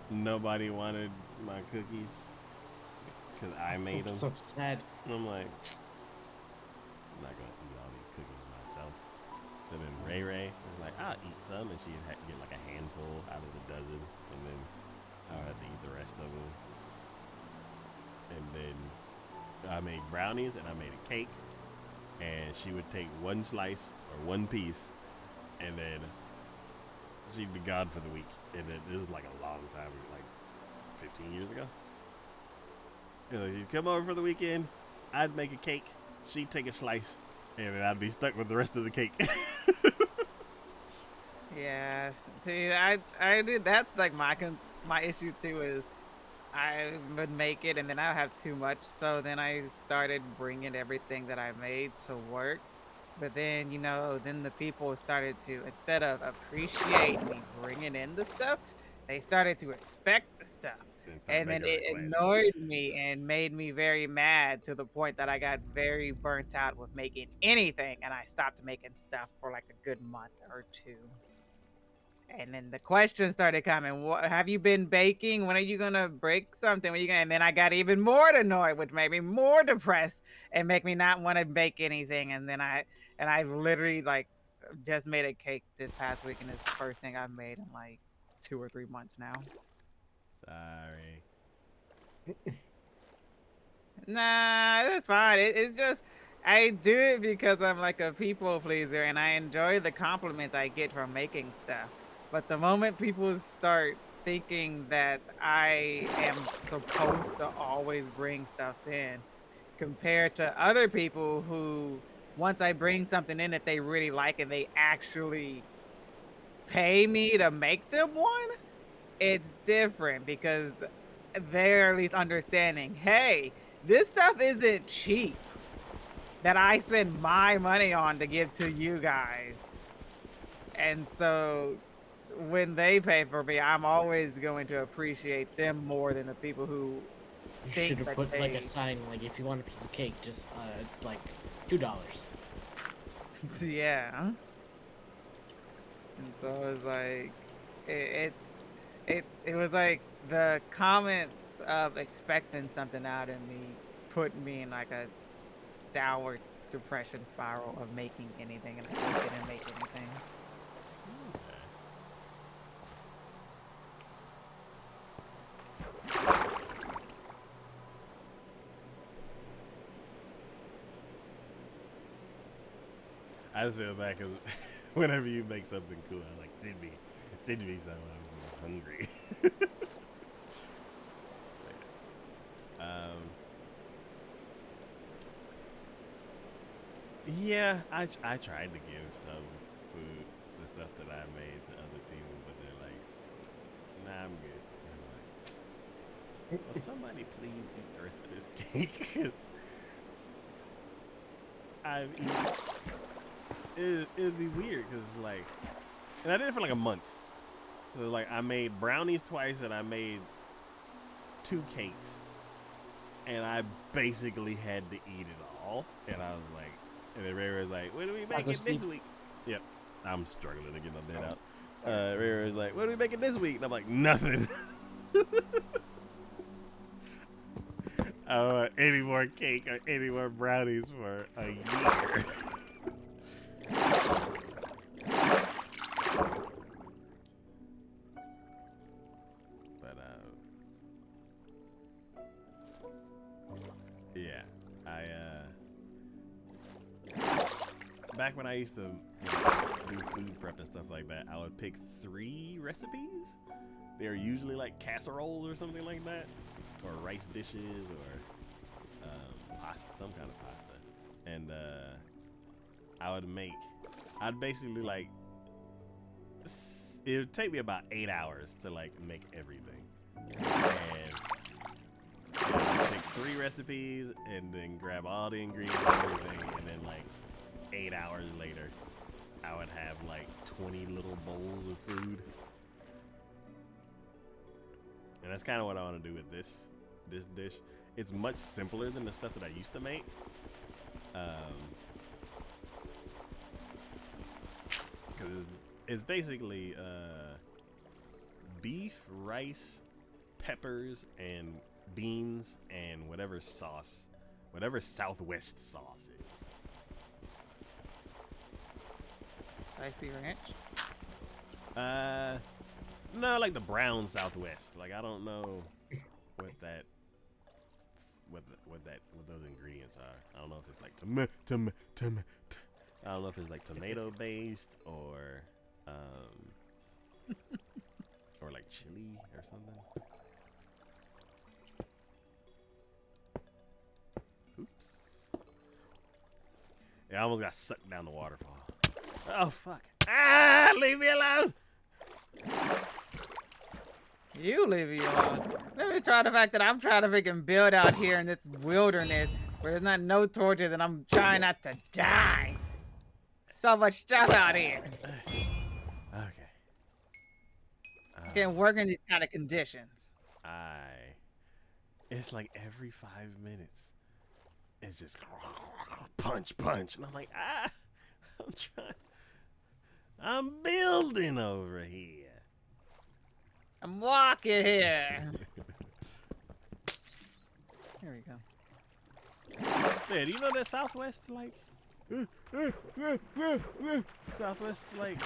nobody wanted my cookies because I made them. So sad. And I'm like, I'm not gonna eat all these cookies myself. So then Ray was like, I'll eat some, and she'd get like a handful out of the dozen, and then I'll have to eat the rest of them. And then I made brownies, and I made a cake, and she would take one slice or one piece, and then she'd be gone for the week. And then this was like a long time, like 15 years ago. You know, she'd come over for the weekend, I'd make a cake, she'd take a slice, and then I'd be stuck with the rest of the cake. Yeah, see, I did. That's like my issue too. Is I would make it and then I would have too much, so then I started bringing everything that I made to work. But then then the people started to, instead of appreciate me bringing in the stuff, they started to expect the stuff, And start and then making it requests. annoyed me and made me very mad to the point that I got very burnt out with making anything, and I stopped making stuff for like a good month or two. And then the questions started coming. What have you been baking? When are you gonna break something? When you gonna? And then I got even more annoyed, which made me more depressed and make me not want to bake anything. And then I literally like just made a cake this past week, and it's the first thing I've made in like 2 or 3 months now. Sorry. Nah, that's fine. It's just I do it because I'm like a people pleaser, and I enjoy the compliments I get from making stuff. But the moment people start thinking that I am supposed to always bring stuff in, compared to other people who, once I bring something in that they really like and they actually pay me to make them one, it's different because they're at least understanding, hey, this stuff isn't cheap that I spend my money on to give to you guys. And so when they pay for me, I'm always going to appreciate them more than the people who You should think have that put like a they, sign, like if you want a piece of cake, just it's like $2. yeah. And so it was like, it, it was like the comments of expecting something out of me put me in like a downward depression spiral of making anything, and I just didn't make anything. I just feel bad because whenever you make something cool, I like send me some. I'm hungry. um, yeah, I tried to give some food, the stuff that I made to other people, but they're like, nah, I'm good. And I'm like, will somebody please eat the rest of this cake? 'Cause I it'd be weird because like, and I did it for like a month. So like I made brownies twice and I made 2 cakes, and I basically had to eat it all. And I was like, and then Ray was like, "What are we making this week?" Yep, I'm struggling to get my bed out. Ray was like, "What are we making this week?" And I'm like, "Nothing." I don't want any more cake or any more brownies for a year. But yeah, back when I used to do food prep and stuff like that, I would pick 3 recipes. They're usually like casseroles or something like that, or rice dishes, or pasta, some kind of pasta. And I'd basically like, it would take me about 8 hours to like make everything. And I'd take 3 recipes and then grab all the ingredients and everything, and then like 8 hours later, I would have like 20 little bowls of food. And that's kind of what I want to do with this dish. It's much simpler than the stuff that I used to make. Because it's basically beef, rice, peppers, and beans, and whatever sauce, whatever Southwest sauce is. Spicy ranch. No, like the brown Southwest. Like I don't know what that, what those ingredients are. I don't know if it's like I don't know if it's like tomato based or or like chili or something. Oops. Yeah, I almost got sucked down the waterfall. Oh fuck. Ah, leave me alone. You leave me alone. Let me try the fact that I'm trying to freaking build out here in this wilderness where there's not no torches and I'm trying not to die. So much stuff out here. Okay. Can't work in these kind of conditions. It's like every 5 minutes, it's just punch, and I'm like, I'm building over here. I'm walking here. Here we go. Yeah, do you know that Southwest, like, Southwest, like,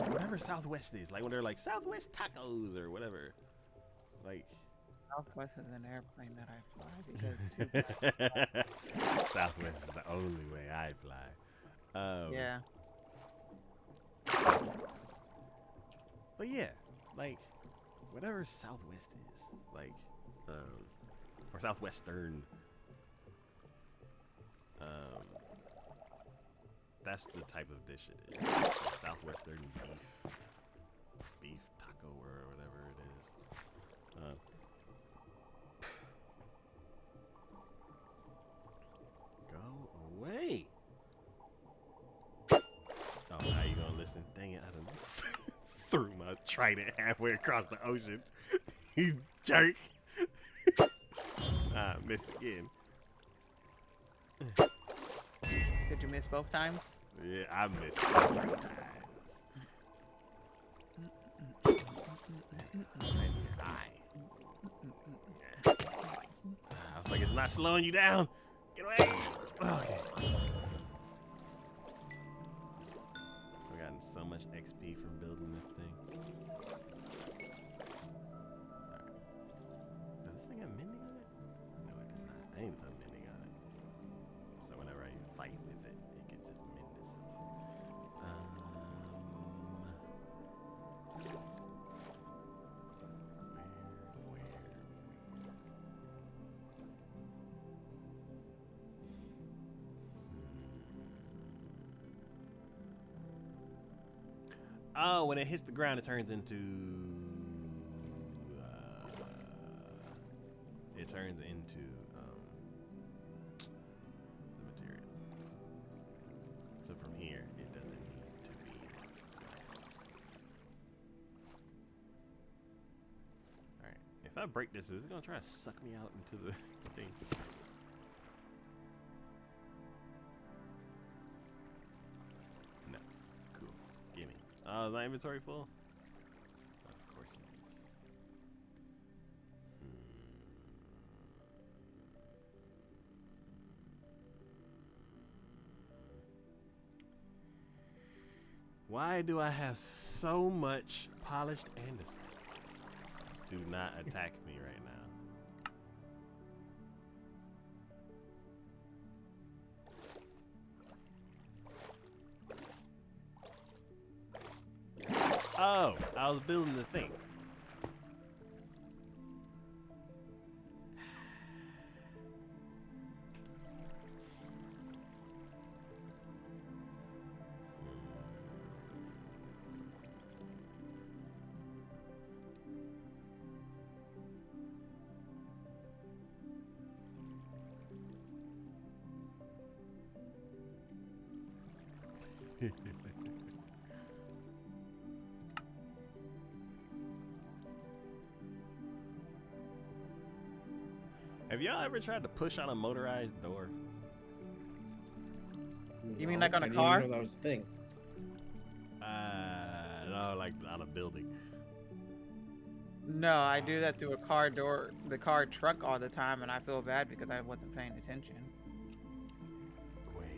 whatever Southwest is, like when they're like Southwest tacos or whatever, like. Southwest is an airplane that I fly because Southwest is the only way I fly. yeah. But yeah, like whatever Southwest is, like, or Southwestern, that's the type of dish it is. Like Southwestern beef taco or whatever it is. Go away. Oh, now you gonna listen? Dang it! I done threw my trident halfway across the ocean. You jerk. I missed again. Did you miss both times? Yeah, I missed 3 times. Right in your eye. I was like, it's not slowing you down. Get away. Okay. I've gotten so much XP from building this thing. Alright. Does this thing have mending on it? No, it does not. I need to put mending on it. So whenever I fight with it, it can just mend itself. Oh, when it hits the ground, it turns into. It turns into the material. So from here, it doesn't need to be glass. All right. If I break this, is it gonna try to suck me out into the thing? No. Cool. Gimme. Oh, is my inventory full? Of course it is. Why do I have so much polished andesite? Do not attack me right now. Oh, I was building the thing. Have y'all ever tried to push on a motorized door? You mean like on a I car? didn't know that was a thing. No, like on a building. No, I do that to a car door, the car trunk all the time, and I feel bad because I wasn't paying attention.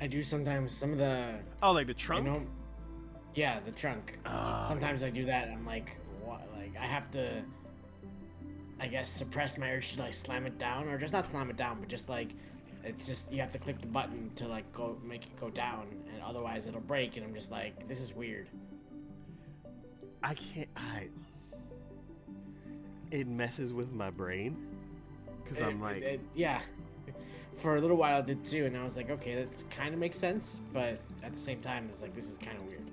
I do sometimes. Some of the. Oh, like the trunk? I know, Yeah, the trunk. Oh, Sometimes I do that. And I'm like, what? Like I have to, I guess, suppress my urge to like slam it down, or just not slam it down, but just like, it's just you have to click the button to like go make it go down, and otherwise it'll break. And I'm just like, this is weird. I can't. It messes with my brain because I'm like, yeah. For a little while, I did too, and I was like, okay, that's kind of makes sense, but at the same time, it's like this is kind of weird.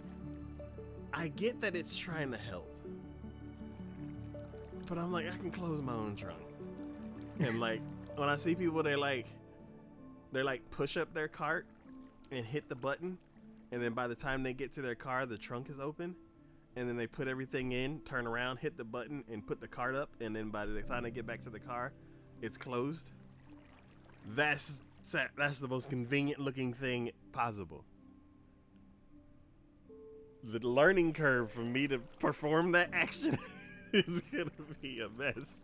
I get that it's trying to help, but I'm like, I can close my own trunk, and like when I see people, they like push up their cart and hit the button, and then by the time they get to their car, the trunk is open, and then they put everything in, turn around, hit the button, and put the cart up, and then by the time they get back to the car, it's closed. That's the most convenient looking thing possible. The learning curve for me to perform that action is gonna be a mess.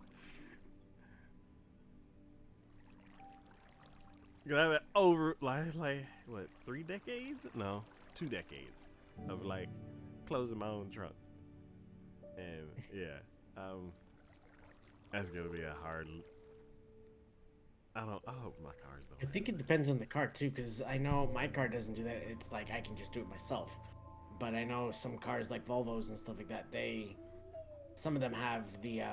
Cause I've like what, 3 decades? No, 2 decades of like closing my own trunk, and yeah, that's gonna be a hard. I hope my cars don't. I think it depends on the car too, because I know my car doesn't do that. It's like I can just do it myself. But I know some cars like Volvos and stuff like that, some of them have the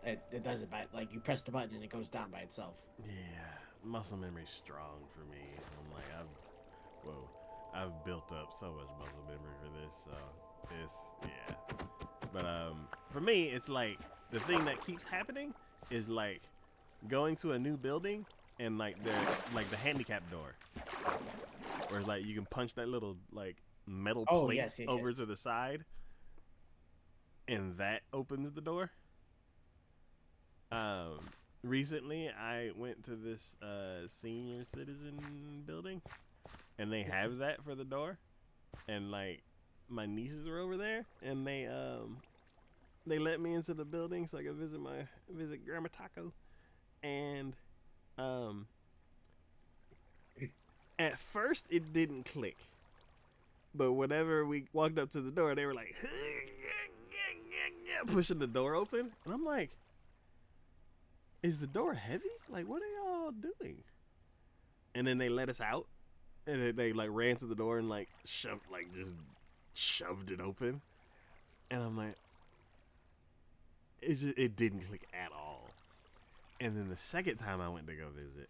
it does it by like you press the button and it goes down by itself. Yeah, muscle memory's strong for me. I'm like, I've built up so much muscle memory for this, so yeah. But for me, it's like the thing that keeps happening is like going to a new building and like the handicap door, where it's like you can punch that little like metal plate yes, over to the side, and that opens the door. Recently I went to this senior citizen building, and they have that for the door, and like my nieces were over there, and they let me into the building so I could visit Grandma Taco. And at first it didn't click, but whenever we walked up to the door, they were like pushing the door open, and I'm like, is the door heavy? Like, what are y'all doing? And then they let us out, and they like ran to the door and like shoved it open, and I'm like, it didn't click at all. And then the second time I went to go visit,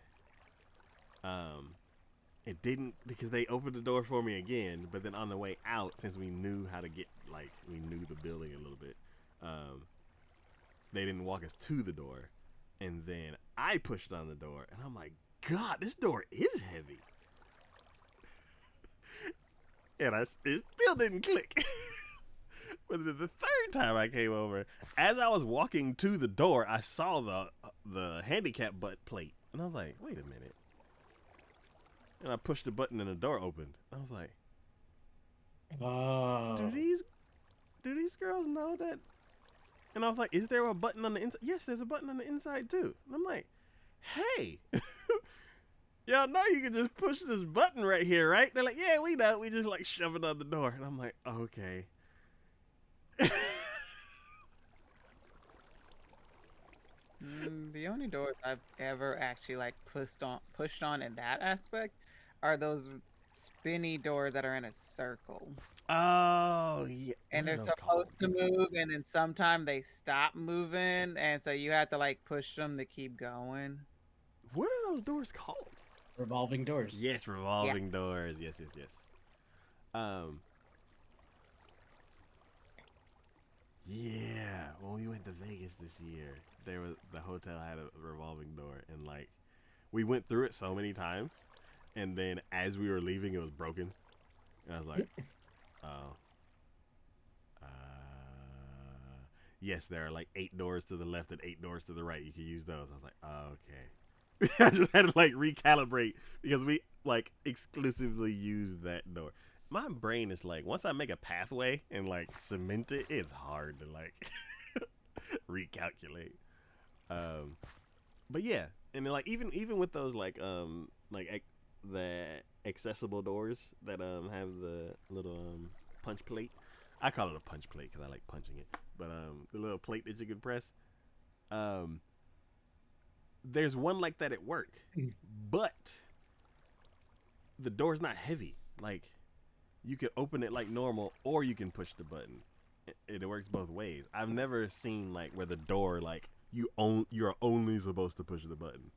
it didn't, because they opened the door for me again. But then on the way out, since we knew how to get, like, we knew the building a little bit, they didn't walk us to the door. And then I pushed on the door, and I'm like, God, this door is heavy. And it still didn't click. But then the third time I came over, as I was walking to the door, I saw the handicap butt plate, and I was like, wait a minute. And I pushed the button and the door opened. I was like, oh, do these girls know that? And I was like, is there a button on the inside? Yes, there's a button on the inside too. And I'm like, hey, y'all know you can just push this button right here, right? They're like, yeah, we know. We just like shove it on the door. And I'm like, okay. The only doors I've ever actually like pushed on in that aspect are those spinny doors that are in a circle. Oh, yeah. And they're What are those supposed to called? move, and then sometime they stop moving, and so you have to like push them to keep going. What are those doors called? revolving doors. Yes, revolving doors. Yes. Yeah, when we went to Vegas this year, the hotel had a revolving door, and like we went through it so many times, and then as we were leaving, it was broken, and I was like, oh, yes, there are like 8 doors to the left and 8 doors to the right. You can use those. I was like, oh, okay. I just had to like recalibrate because we like exclusively use that door. My brain is like, once I make a pathway and like cement it, it's hard to like recalculate. But yeah, and then like even with those like the accessible doors that have the little punch plate. I call it a punch plate because I like punching it. But the little plate that you can press. There's one like that at work, but the door's not heavy. Like, you can open it like normal, or you can push the button. It works both ways. I've never seen like where the door like you're only supposed to push the button,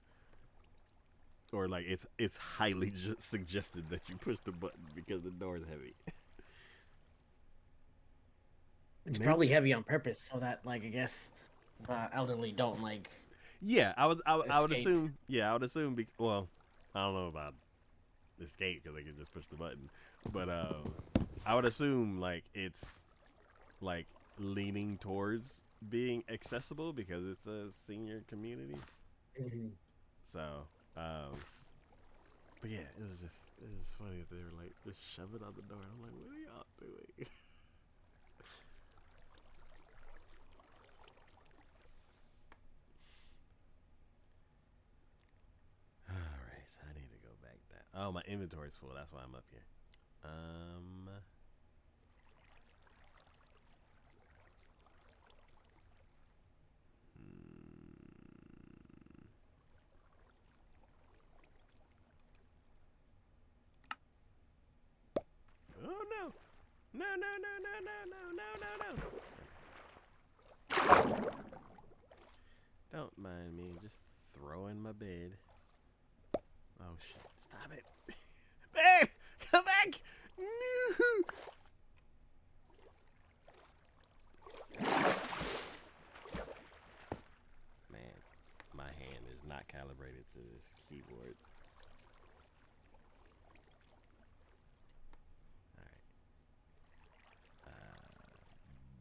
or like it's highly suggested that you push the button because the door is heavy. It's probably heavy on purpose so that, like, I guess the elderly don't like. Yeah, I would Escape. assume. Yeah, I would assume. Well, I don't know about escape because they can just push the button, but I would assume like it's like leaning towards being accessible because it's a senior community. So, but yeah, it was funny that they were like just shove it on the door. I'm like, what are y'all doing? Alright, I need to go back down. Oh, my inventory's full, that's why I'm up here. Oh no! No, no, no, no, no, no, no, no, no! Don't mind me, just throwing my bed. Oh shit, stop it. Babe! Come back! No! Man, my hand is not calibrated to this keyboard. Alright.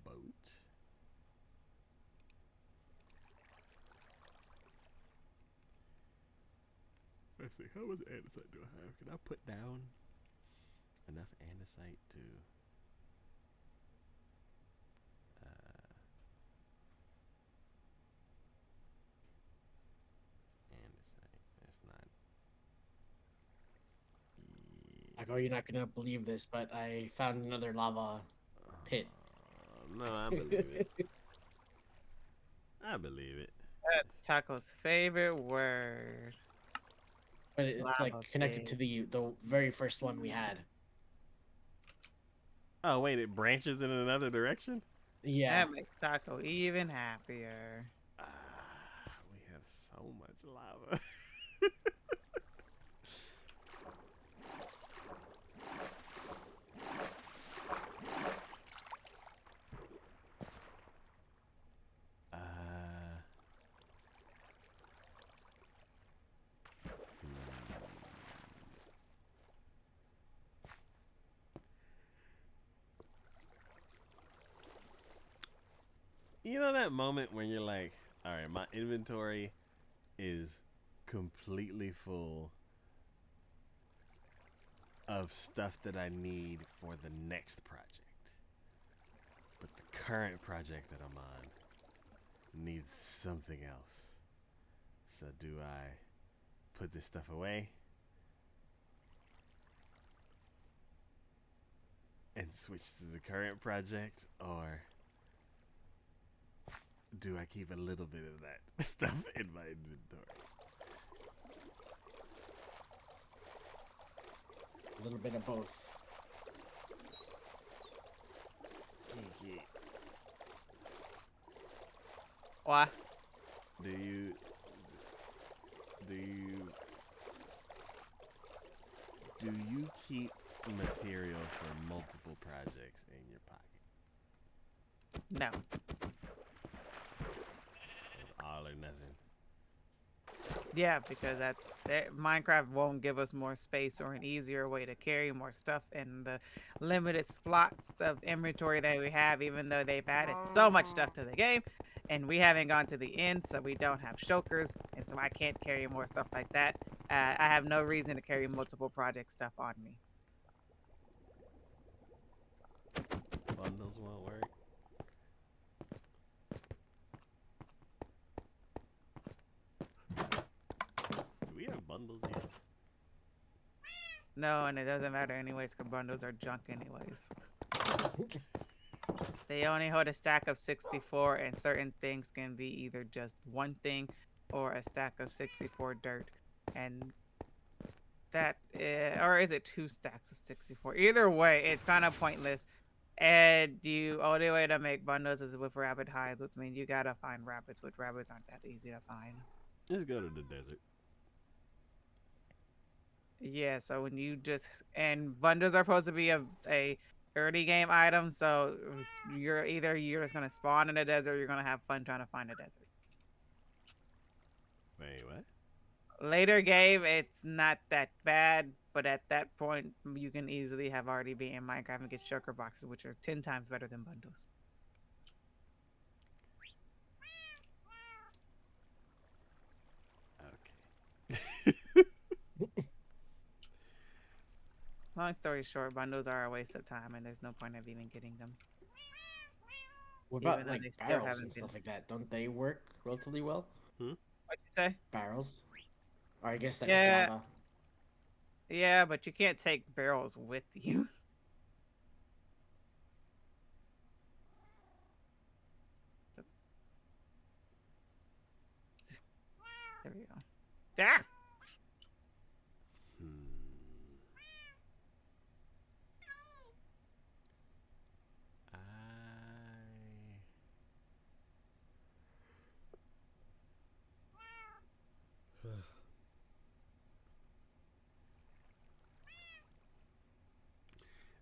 Boat. Let's see, how much andesite do I have? Can I put down enough andesite to andesite? That's not. Like, oh, you're not gonna believe this, but I found another lava pit. No, I believe it. I believe it. That's Taco's favorite word. But it's like Lava connected pit. to the very first one we had. Oh wait, it branches in another direction? Yeah. That makes Taco even happier. We have so much lava. You know that moment when you're like, all right, my inventory is completely full of stuff that I need for the next project. But the current project that I'm on needs something else. So do I put this stuff away and switch to the current project, or do I keep a little bit of that stuff in my inventory? A little bit of both. Kiki, What? do you keep material for multiple projects in your pocket? No. All or nothing. Yeah, because Minecraft won't give us more space or an easier way to carry more stuff in the limited slots of inventory that we have, even though they've added so much stuff to the game. And we haven't gone to the end, so we don't have shulkers, and so I can't carry more stuff like that. I have no reason to carry multiple project stuff on me. Bundles won't work. Do we have bundles yet? No, and it doesn't matter anyways, because bundles are junk anyways. They only hold a stack of 64, and certain things can be either just one thing or a stack of 64 dirt. And that, or is it 2 stacks of 64? Either way, it's kind of pointless. And the only way to make bundles is with rabbit hides, which means you gotta find rabbits, which rabbits aren't that easy to find. Just go to the desert. Yeah, so when you just, and bundles are supposed to be a early game item, so you're just gonna spawn in a desert, or you're gonna have fun trying to find a desert. Wait, what? Later game, it's not that bad, but at that point, you can easily have already been in Minecraft and get shulker boxes, which are 10 times better than bundles. Okay. Long story short, bundles are a waste of time, and there's no point of even getting them. What Even about though like they still barrels haven't and been- stuff like that? Don't they work relatively well? What'd you say? Barrels? Or I guess that's Yeah. Java. Yeah, but you can't take barrels with you. There we go. Ah! Hmm.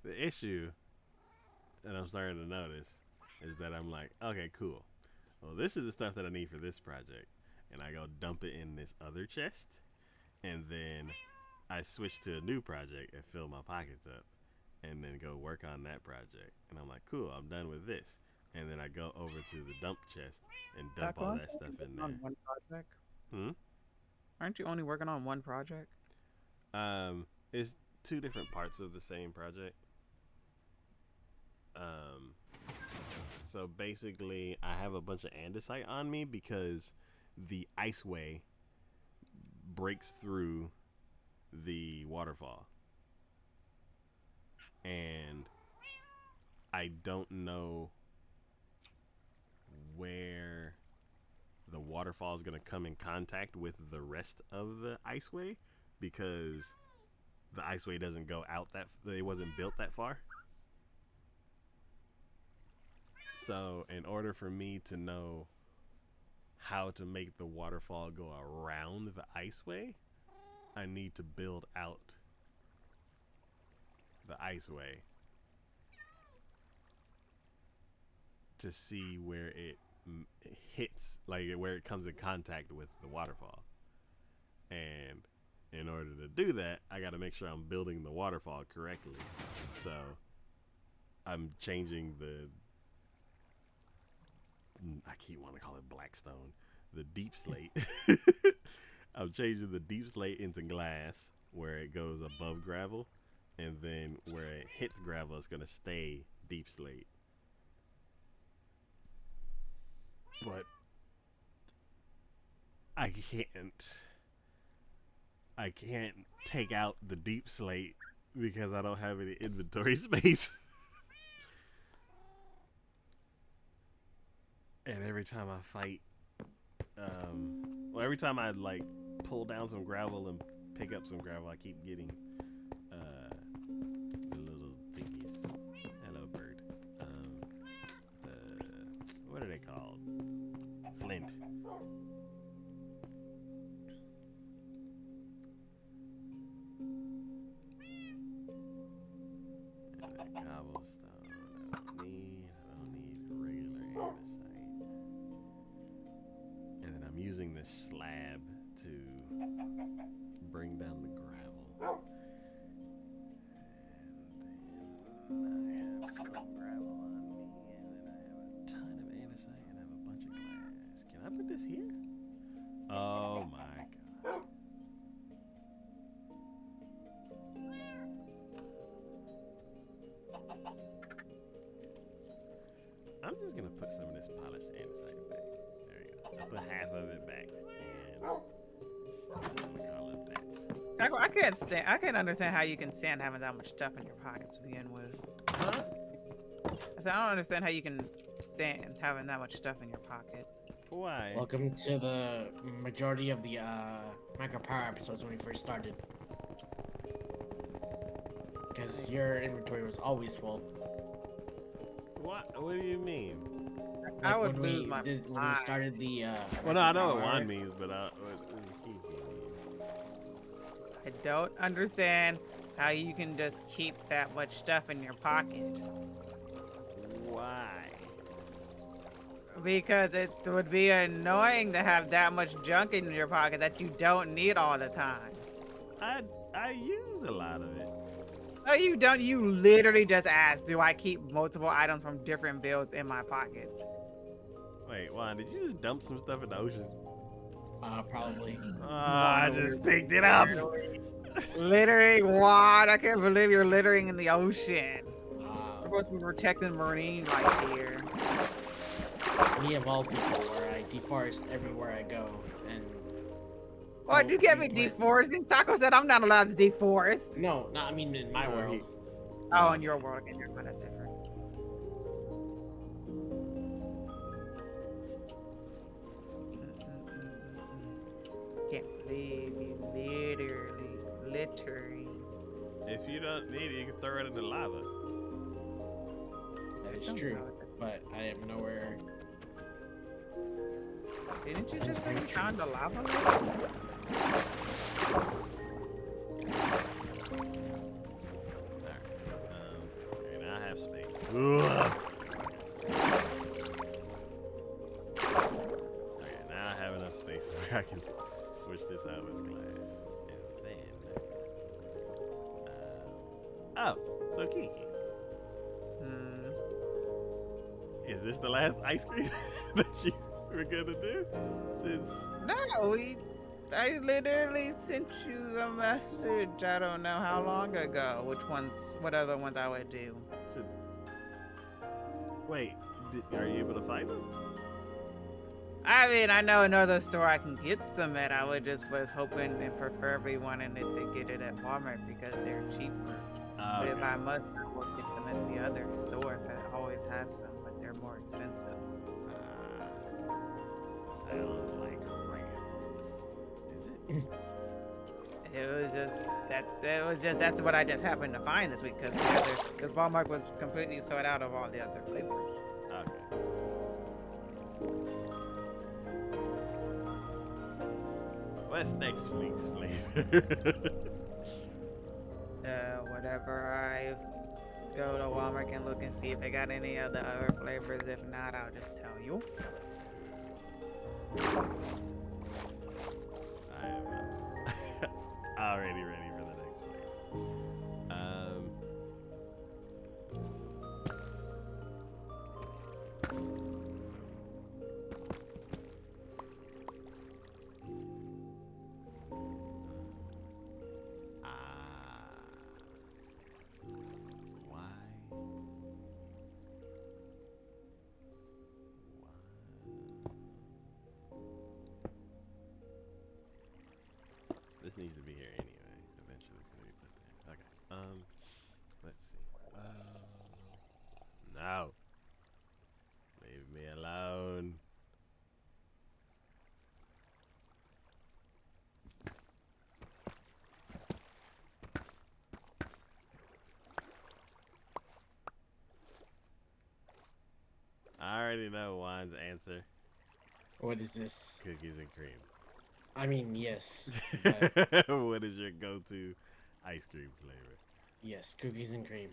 The issue that I'm starting to notice is that I'm like, okay, cool. Well, this is the stuff that I need for this project. And I go dump it in this other chest. And then I switch to a new project and fill my pockets up. And then go work on that project. And I'm like, cool, I'm done with this. And then I go over to the dump chest and dump all that stuff in there. On one project? Hmm? Aren't you only working on one project? It's 2 different parts of the same project. So basically, I have a bunch of andesite on me because the iceway breaks through the waterfall. And I don't know where the waterfall is going to come in contact with the rest of the iceway because the iceway doesn't go out it wasn't built that far. So in order for me to know how to make the waterfall go around the iceway, I need to build out the iceway to see where it hits, like where it comes in contact with the waterfall. And in order to do that, I got to make sure I'm building the waterfall correctly. So I'm changing I keep wanting to call it Blackstone, the deep slate. I'm changing the deep slate into glass where it goes above gravel, and then where it hits gravel, it's going to stay deep slate. But I can't take out the deep slate because I don't have any inventory space. And every time I fight, every time I like pull down some gravel and pick up some gravel, I keep getting the little thingies. Hello, bird. What are they called? Flint. And that cobblestone I don't need. I don't need regular andesite. And then I'm using this slab to bring down the gravel. And then I have some gravel on me, and then I have a ton of andesite, and I have a bunch of glass. Can I put this here? Oh my god. I'm just gonna put some of this polished andesite back. There you go. I put half of it back, and I'm gonna call it that. I can't stand. I can't understand how you can stand having that much stuff in your pockets to begin with. Huh? I said, I don't understand how you can stand having that much stuff in your pocket. Why? Welcome to the majority of the Micro Power episodes when we first started. Because your inventory was always full. What do you mean? I Like would when lose we my when we mind. started the Well, no, I know what Power- Juan means, but what does Kiki mean? I don't understand how you can just keep that much stuff in your pocket. Why? Because it would be annoying to have that much junk in your pocket that you don't need all the time. I use a lot of it. No, you don't. You literally just asked, do I keep multiple items from different builds in my pockets? Wait, Juan, did you just dump some stuff in the ocean? Probably. I just picked it up. Littering what? I can't believe you're littering in the ocean. We're Uh, supposed to be protecting marine life here. me of all people, where I deforest everywhere I go, and What? You get me plant- deforesting? Taco said I'm not allowed to deforest. No, not I mean in my No, world. he- Oh, in your world, again, you're that's different. Can't believe you literally littering. If you don't need it, you can throw it in the lava. That is Don't true, know what but I am nowhere. Didn't you just say you found a lava lake? Alright. Okay, now I have space. Ugh. Okay, now I have enough space where I can switch this out with glass. And then. Oh, so Kiki, Hmm. is this the last ice cream that you were gonna do? Since No, I literally sent you the message. I don't know how long ago. What other ones I would do? to, wait, are you able to find them? I mean, I know another store I can get them at. I was hoping and preferably wanting it to get it at Walmart because they're cheaper. But if I must, I will get them at the other store that always has some, but they're more expensive. Sounds like Randall's. Is it? It was just that's what I just happened to find this week because Walmart was completely sold out of all the other flavors. Okay. What's next week's flavor? Whatever I go to Walmart and look and see if they got any other flavors. If not, I'll just tell you. I am already ready for the next one. Why? This needs to be here anyway. Eventually, it's gonna be put there. Okay. Let's see. No. Leave me alone. I already know Juan's answer. What is this? Cookies and cream. I mean, yes, but What is your go-to ice cream flavor? yes, cookies and cream.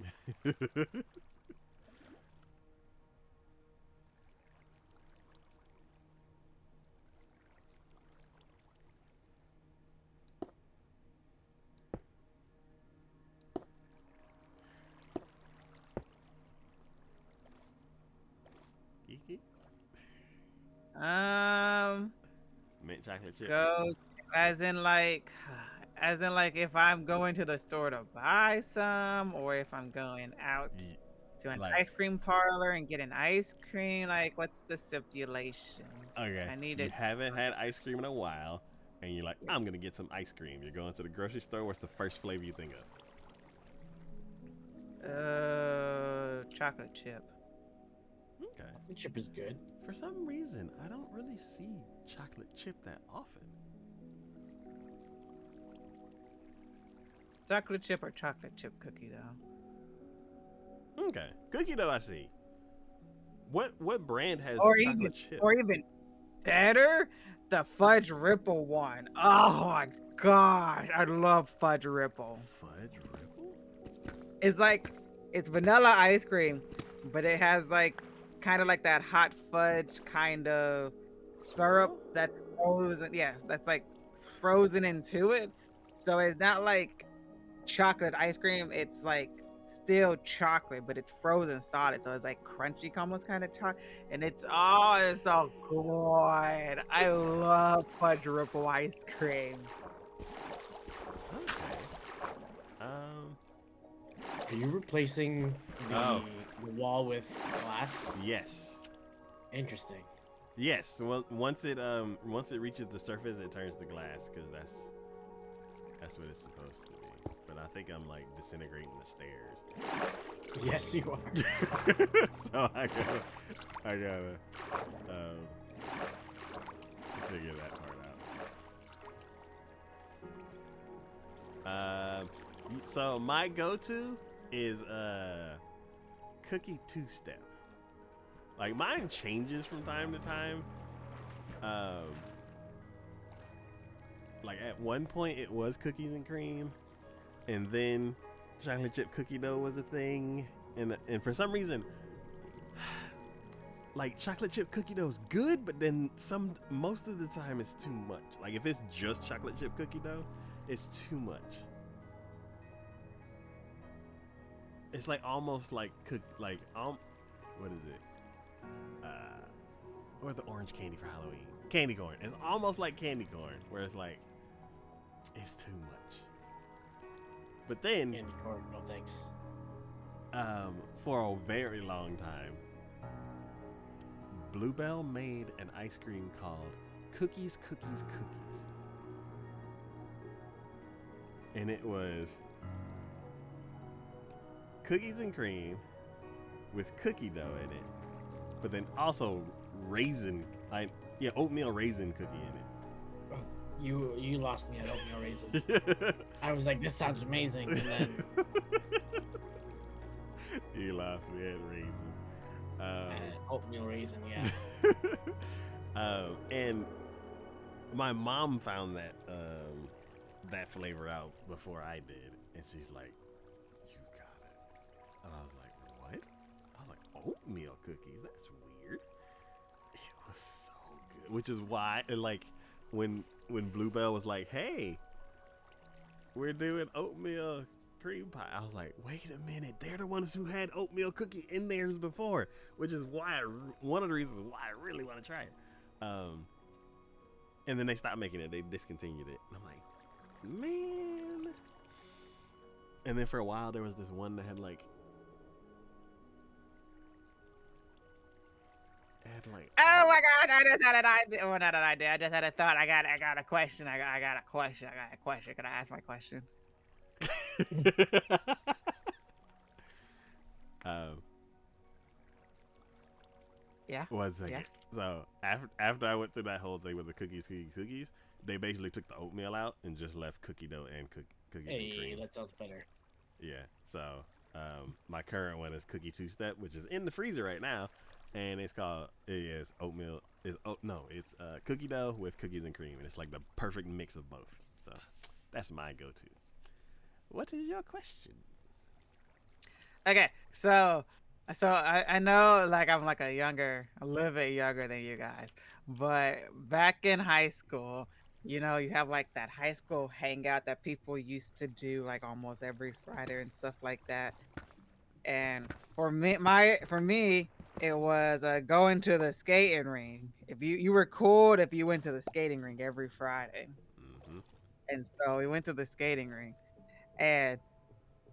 Kiki? Mint chocolate chip. Go as in like if I'm going to the store to buy some, or if I'm going out Ye- to an like- ice cream parlor and getting ice cream. Like, what's the stipulations? Okay. I need You it. haven't had ice cream in a while, and you're like, I'm gonna get some ice cream. You're going to the grocery store. What's the first flavor you think of? Chocolate chip. Okay. The chip is good. For some reason, I don't really see chocolate chip that often. Chocolate chip or chocolate chip cookie dough. Okay, cookie dough. I see. What brand has Or chocolate even, chip? or even better, the Fudge Ripple one. Oh my gosh, I love Fudge Ripple. Fudge Ripple? It's vanilla ice cream, but it has like kind of like that hot fudge kind of syrup that's frozen. Yeah, that's like frozen into it. So it's not like chocolate ice cream. It's like still chocolate, but it's frozen solid. So it's like crunchy, almost kind of chocolate. And it's so good. I love Fudge Ripple ice cream. Okay. Are you replacing the wall with glass? Yes. Interesting. Yes. Well, once it reaches the surface, it turns to glass because that's what it's supposed to be. But I think I'm like disintegrating the stairs. Yes, you are. So I gotta figure that part out. So my go-to is cookie two-step. Like mine changes from time to time. Like at one point it was cookies and cream, and then chocolate chip cookie dough was a thing, and for some reason, like chocolate chip cookie dough is good, but then most of the time it's too much. Like if it's just chocolate chip cookie dough, it's too much. It's like almost like what is it? Or the orange candy for Halloween. Candy corn. It's almost like candy corn, where it's like, it's too much. But then, Candy corn, no thanks. for a very long time, Bluebell made an ice cream called Cookies, Cookies, Cookies. And it was cookies and cream with cookie dough in it, but then also oatmeal raisin cookie in it. You lost me at oatmeal raisin. I was like, this sounds amazing, and then You lost me at raisin. oatmeal raisin, yeah. And my mom found that flavor out before I did, and she's like, "You got it." And I was like, "What?" I was like, "Oatmeal cookies? That's weird." It was so good, which is why, and like, when Bluebell was like, "Hey, we're doing oatmeal cream pie," I was like, "Wait a minute, they're the ones who had oatmeal cookie in theirs before," which is why one of the reasons why I really want to try it. And then they stopped making it; they discontinued it, and I'm like, man. And then for a while, there was this one that had like. Oh my god! I just had an idea. Well, not an idea. I just had a thought. I got a question. I got a question. Can I ask my question? Yeah. 1 second. Yeah. So after I went through that whole thing with the cookies, they basically took the oatmeal out and just left cookie dough and cookies and Hey, cream. that sounds better. Yeah. So my current one is cookie two-step, which is in the freezer right now, and it's oatmeal. It's cookie dough with cookies and cream, and it's like the perfect mix of both. So that's my go-to. What is your question? Okay, so I know like I'm like a little bit younger than you guys, but back in high school, you know, you have like that high school hangout that people used to do like almost every Friday and stuff like that. And for me, it was going to the skating ring. If you were cool if you went to the skating ring every Friday, Mm-hmm. and so we went to the skating ring, and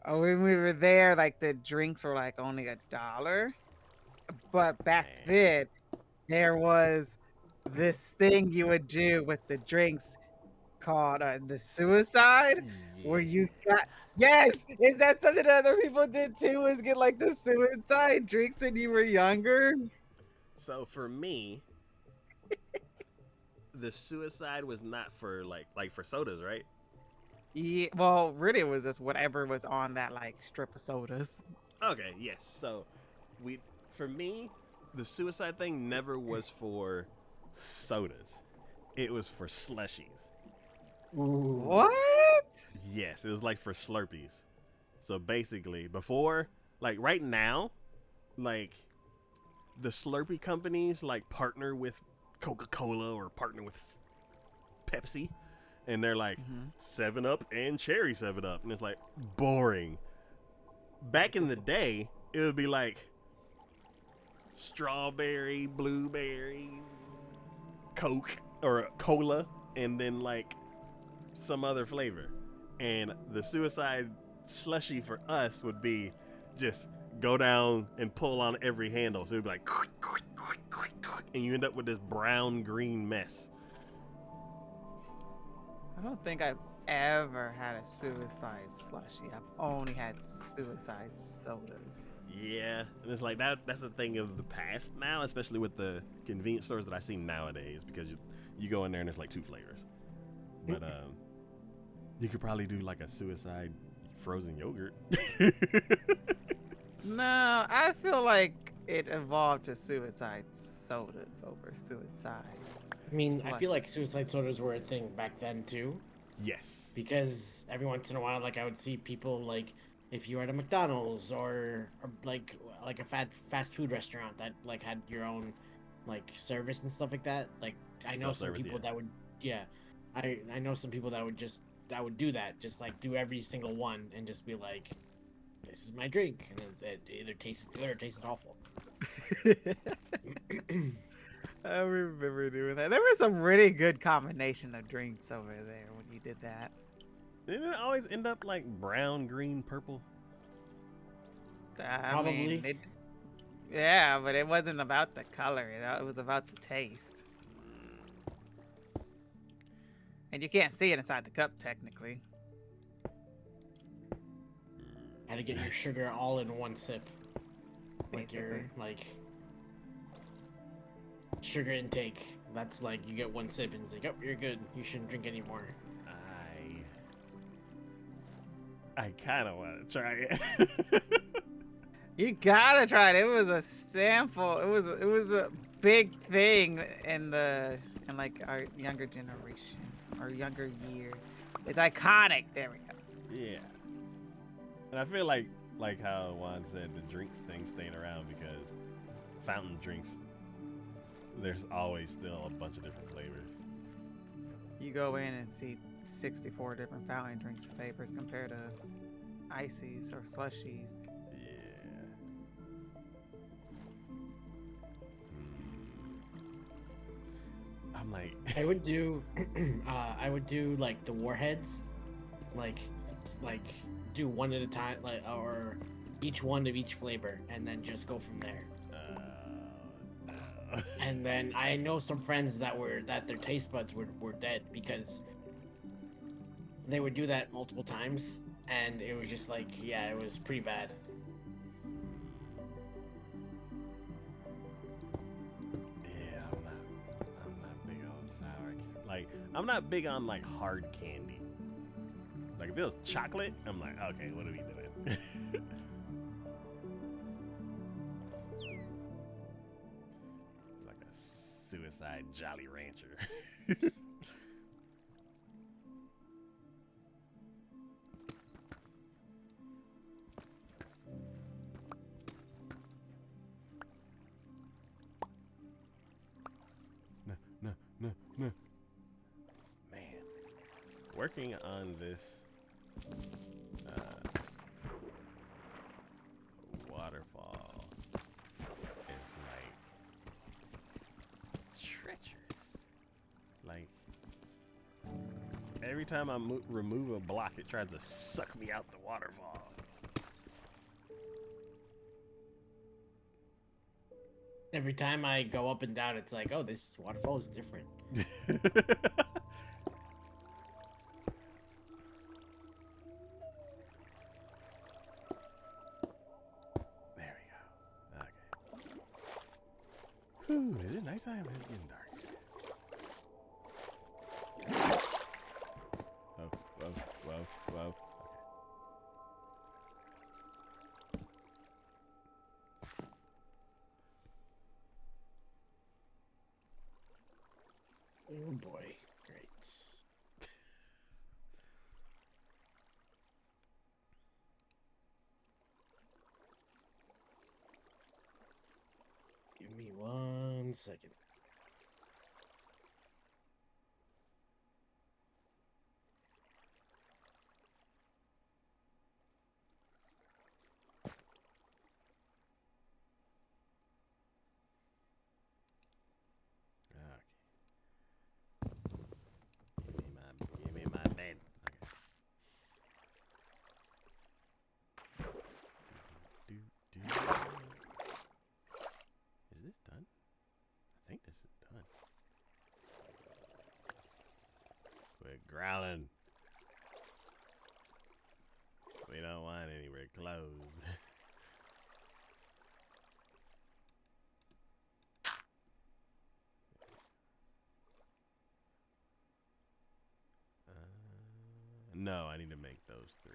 when we were there, like the drinks were like only $1. But back then, there was this thing you would do with the drinks. called the suicide, where you got. Yes, is that something that other people did too? Was get like the suicide drinks when you were younger? So for me, the suicide was not for like for sodas, right? Yeah, well, really, it was just whatever was on that like strip of sodas. Okay, yes. So we for me, the suicide thing never was for sodas. It was for slushies. Ooh. What? Yes, it was like for Slurpees. So basically, before, like right now, like the Slurpee companies like partner with Coca-Cola or partner with Pepsi, and they're like 7-Up and Cherry 7-Up, and it's like boring. Back in the day, it would be like strawberry, blueberry, Coke or cola, and then like some other flavor. And the suicide slushy for us would be just go down and pull on every handle. So it'd be like, and you end up with this brown green mess. I don't think I've ever had a suicide slushy. I've only had suicide sodas. Yeah, and it's like that's a thing of the past now, especially with the convenience stores that I see nowadays, because you go in there and there's like 2 flavors. But you could probably do like a suicide frozen yogurt. No, I feel like it evolved to suicide sodas over suicide. I mean, I Slush. feel like suicide sodas were a thing back then too, Yes. because every once in a while, like I would see people like if you were at a McDonald's or like a fast food restaurant that like had your own like service and stuff like that. Like I know some Self-service, people yeah. that would, yeah, I know some people that would do that, just like do every single one and just be like, this is my drink, and it either tastes good or tastes awful. I remember doing that. There was some really good combination of drinks over there when you did that. Didn't it always end up like brown, green, purple? I Probably. mean, yeah, but it wasn't about the color. It was about the taste. And you can't see it inside the cup, technically. Had to get your sugar all in one sip. Like your Basically. sugar intake. That's like you get one sip and it's like, oh, you're good. You shouldn't drink anymore. I kind of want to try it. You gotta try it. It was a sample. It was a big thing in like our younger generation, our younger years. It's iconic. There we go. Yeah. And I feel like how Juan said, the drinks thing stayed around because fountain drinks, there's always still a bunch of different flavors. You go in and see 64 different fountain drinks flavors compared to ices or slushies. Yeah. I'm like, I would do like the warheads, like do one at a time, like, or each one of each flavor, and then just go from there. no. And then I know some friends that their taste buds were dead because they would do that multiple times, and it was just like, yeah, it was pretty bad. Yeah, I'm not big on sour candy. Like, I'm not big on like hard candy. Like if it was chocolate, I'm like, okay, what are we doing? Like a suicide Jolly Rancher. No. Man, working on this waterfall is like treacherous. Like every time I remove a block, it tries to suck me out the waterfall. Every time I go up and down, it's like, oh, this waterfall is different. Ooh, is it nighttime? It's getting dark. Oh, whoa, whoa, whoa. Oh boy, great. Give me 1 second. Give me my bed. Okay. Is this done? I think this is done. Quit growling. We don't want anywhere closed. No, I need to make those 3.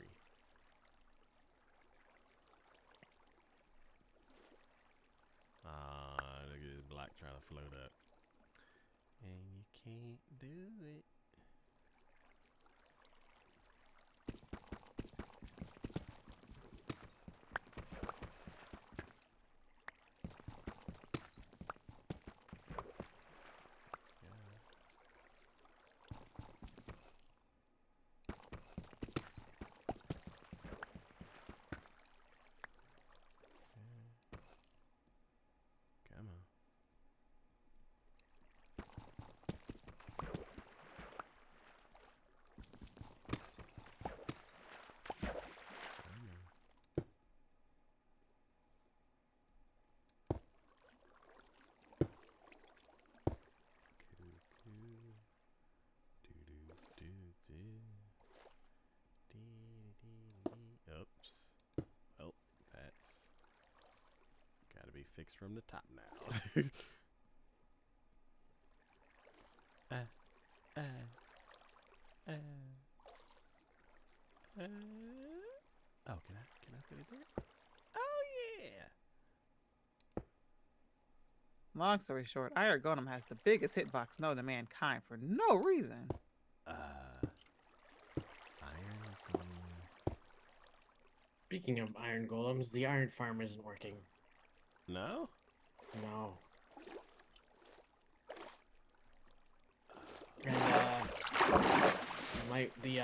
Look at this block trying to float up. And you can't do it. Come on. Oops. Well, that's gotta be fixed from the top now. Oh, can I put it there? Oh yeah. Long story short, Iron Golem has the biggest hitbox known to mankind for no reason. Iron Golem. Speaking of iron golems, the iron farm isn't working. No? No. And the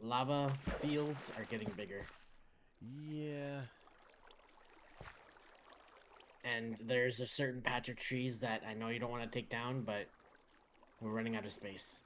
lava fields are getting bigger. Yeah. And there's a certain patch of trees that I know you don't want to take down, but we're running out of space.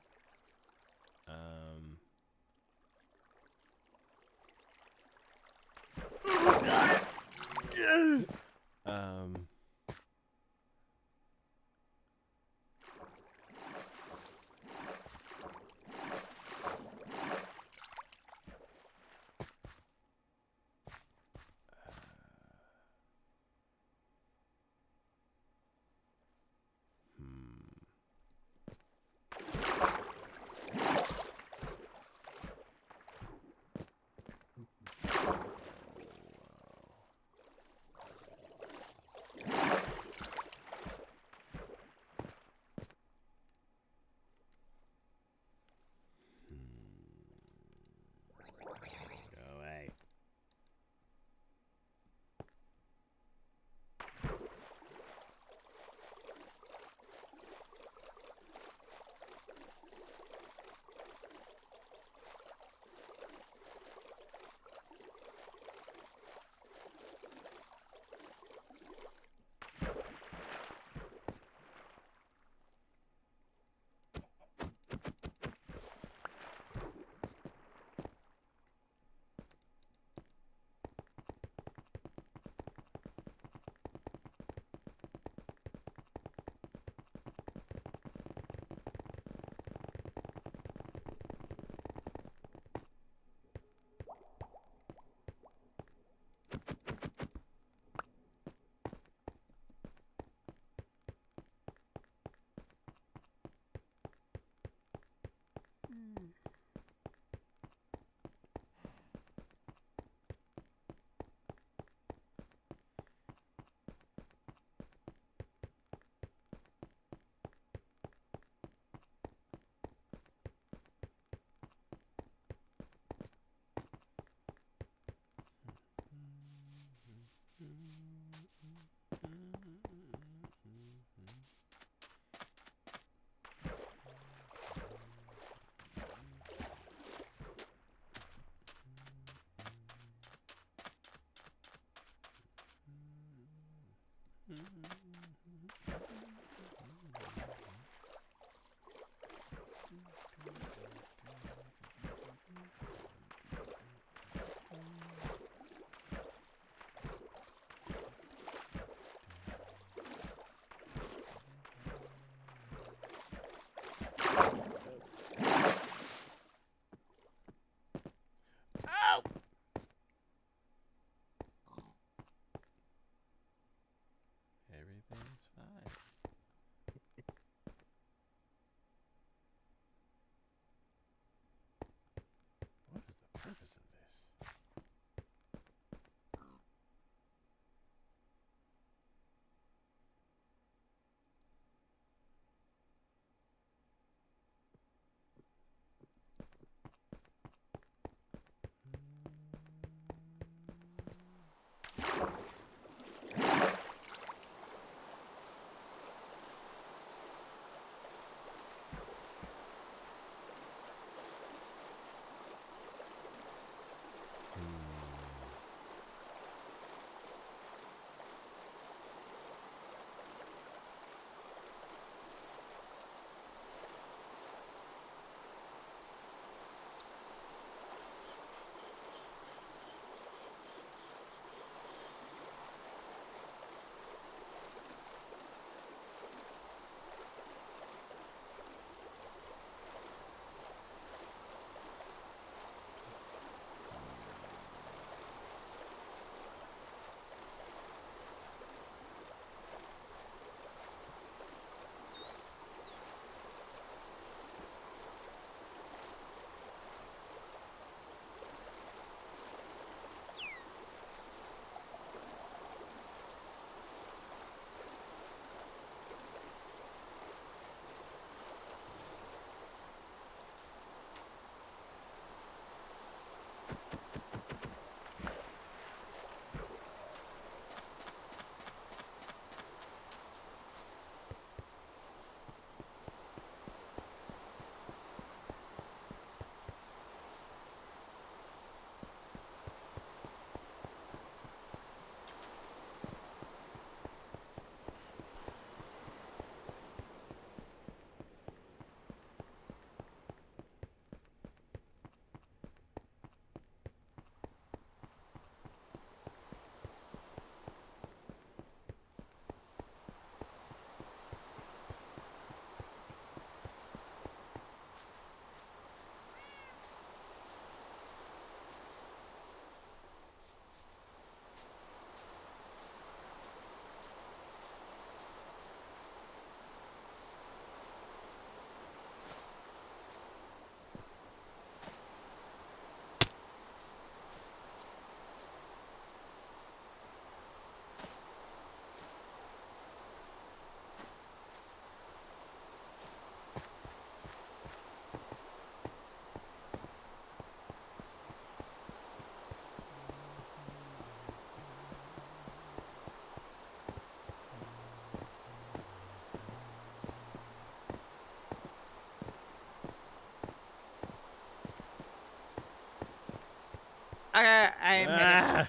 I am headed. Ah!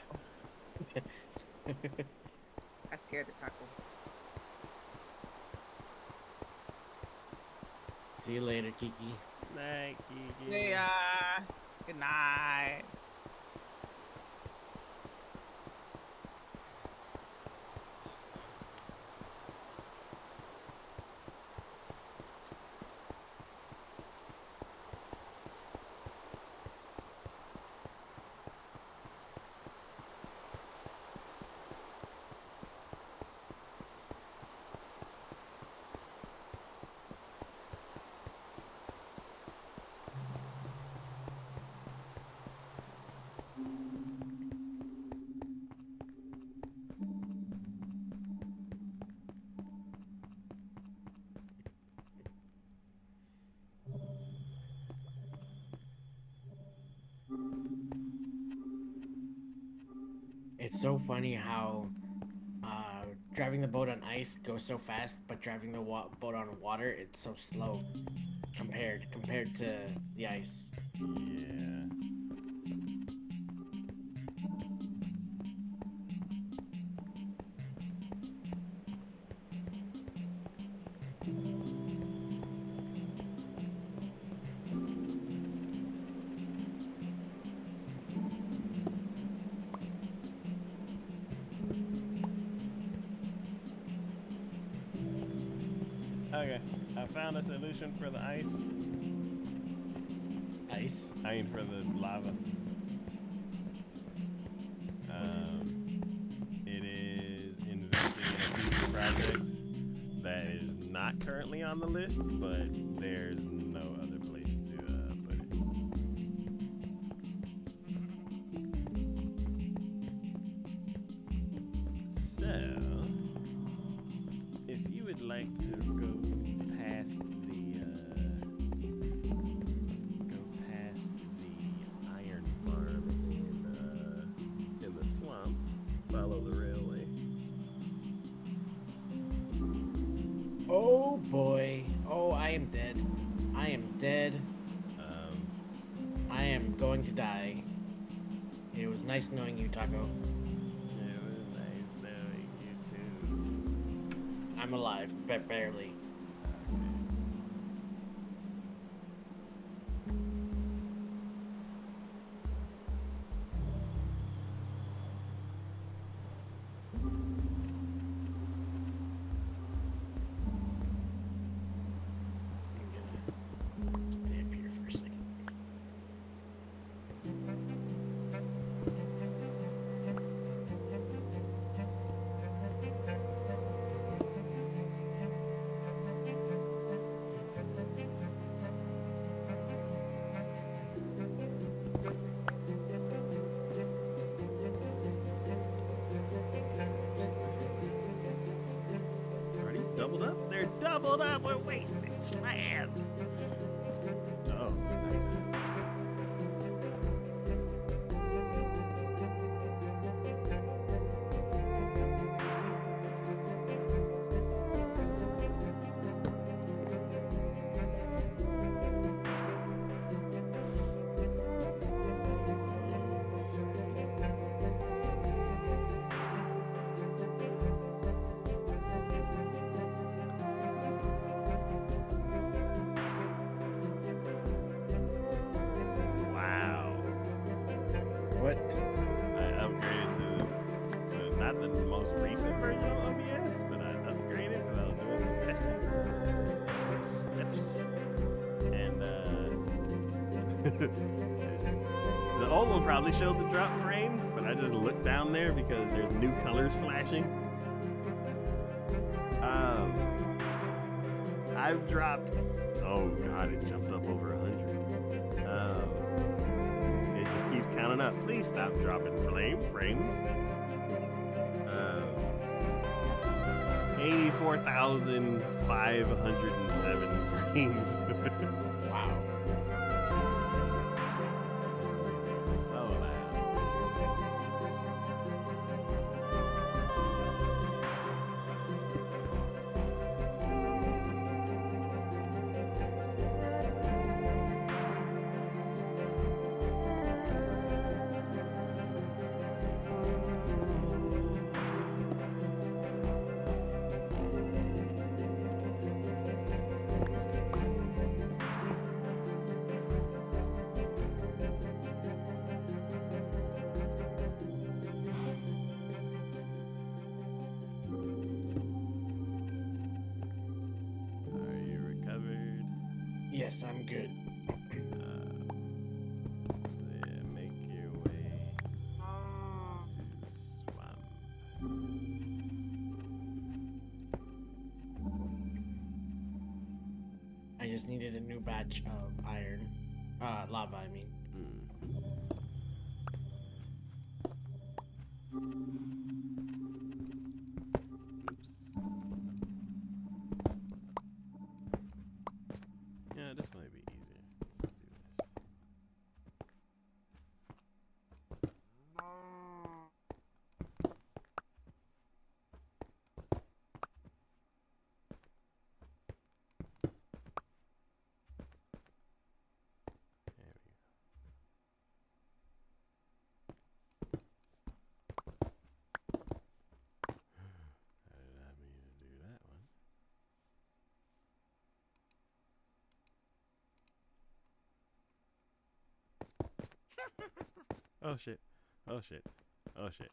I scared the taco. See you later, Kiki. Night, Kiki. Yeah. Good night. It's so funny how driving the boat on ice goes so fast, but driving the boat on water, it's so slow compared to the ice. Yeah. Okay, I found a solution for the ice. Ice? I mean, for the lava. It is investing in a future project that is not currently on the list, but there's no other place to put it. So, if you would like to go past the iron farm in the swamp, follow the railway. Oh boy. Oh, I am dead. I am dead. I am going to die. It was nice knowing you, Taco. It was nice knowing you too. I'm alive, but barely. I'm gonna stay up here for a second. Are these doubled up? They're doubled up. We're wasting slabs. Oh, it's nighttime. Wow. What? I upgraded to not the most recent version of OBS, but I upgraded because I was doing some testing, some stuffs, and the old one probably showed the drop frames, but I just looked down there because there's new colors flashing. I've dropped. Oh God, it jumped up over 100. It just keeps counting up. Please stop dropping frames. 84,507 frames. Wow. This music is so loud. Yes, I'm good. Yeah, make your way to the swamp. I just needed a new batch of iron. Lava, I mean. Oops. Yeah, this might be easier. Let's do this. There we go. I did not mean to do that one. Oh shit. Oh shit. Oh shit.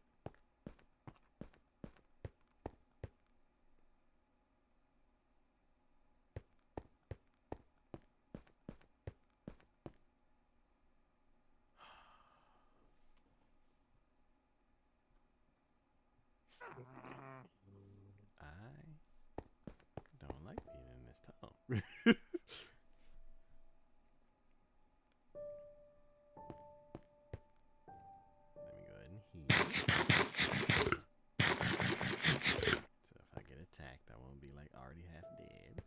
I don't like being in this tunnel. Let me go ahead and heal. So if I get attacked, I won't be like already half dead.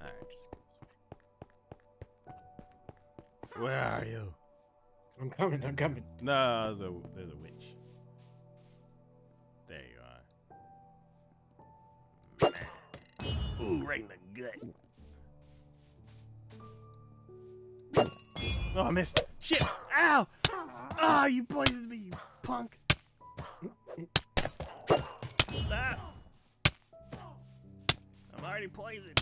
Alright, Just where are you? I'm coming. I'm coming. No, there's a witch. There you are. Ooh, right in the gut. Oh, I missed. Shit! Ow! Ah, you poisoned me, you punk! Stop! I'm already poisoned.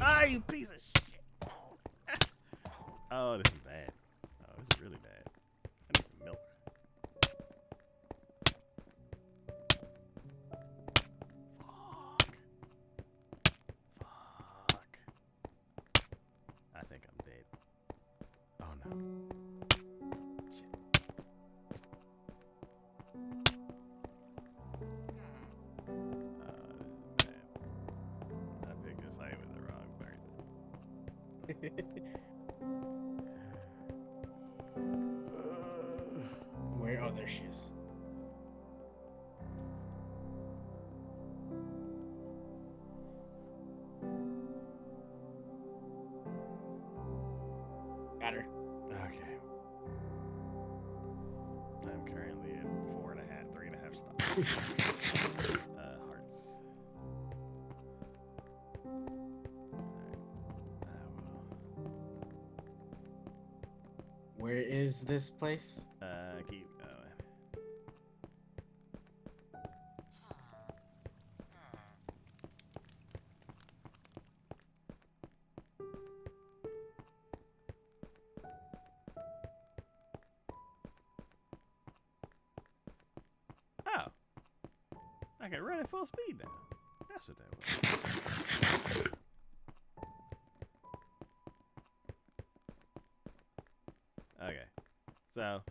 Ah, you piece of shit! Oh, this is bad. Oh, this is really bad. I need some milk. Fuck. I think I'm dead. Oh no. Shit. This is bad. I picked a fight with the wrong person. Where? Oh, there she is. Got her. Okay. I'm currently at 3.5 stars. Hearts. Alright. I will. Where is this place? Keep going. Oh. I can run at full speed now. That's what that was. Okay. So,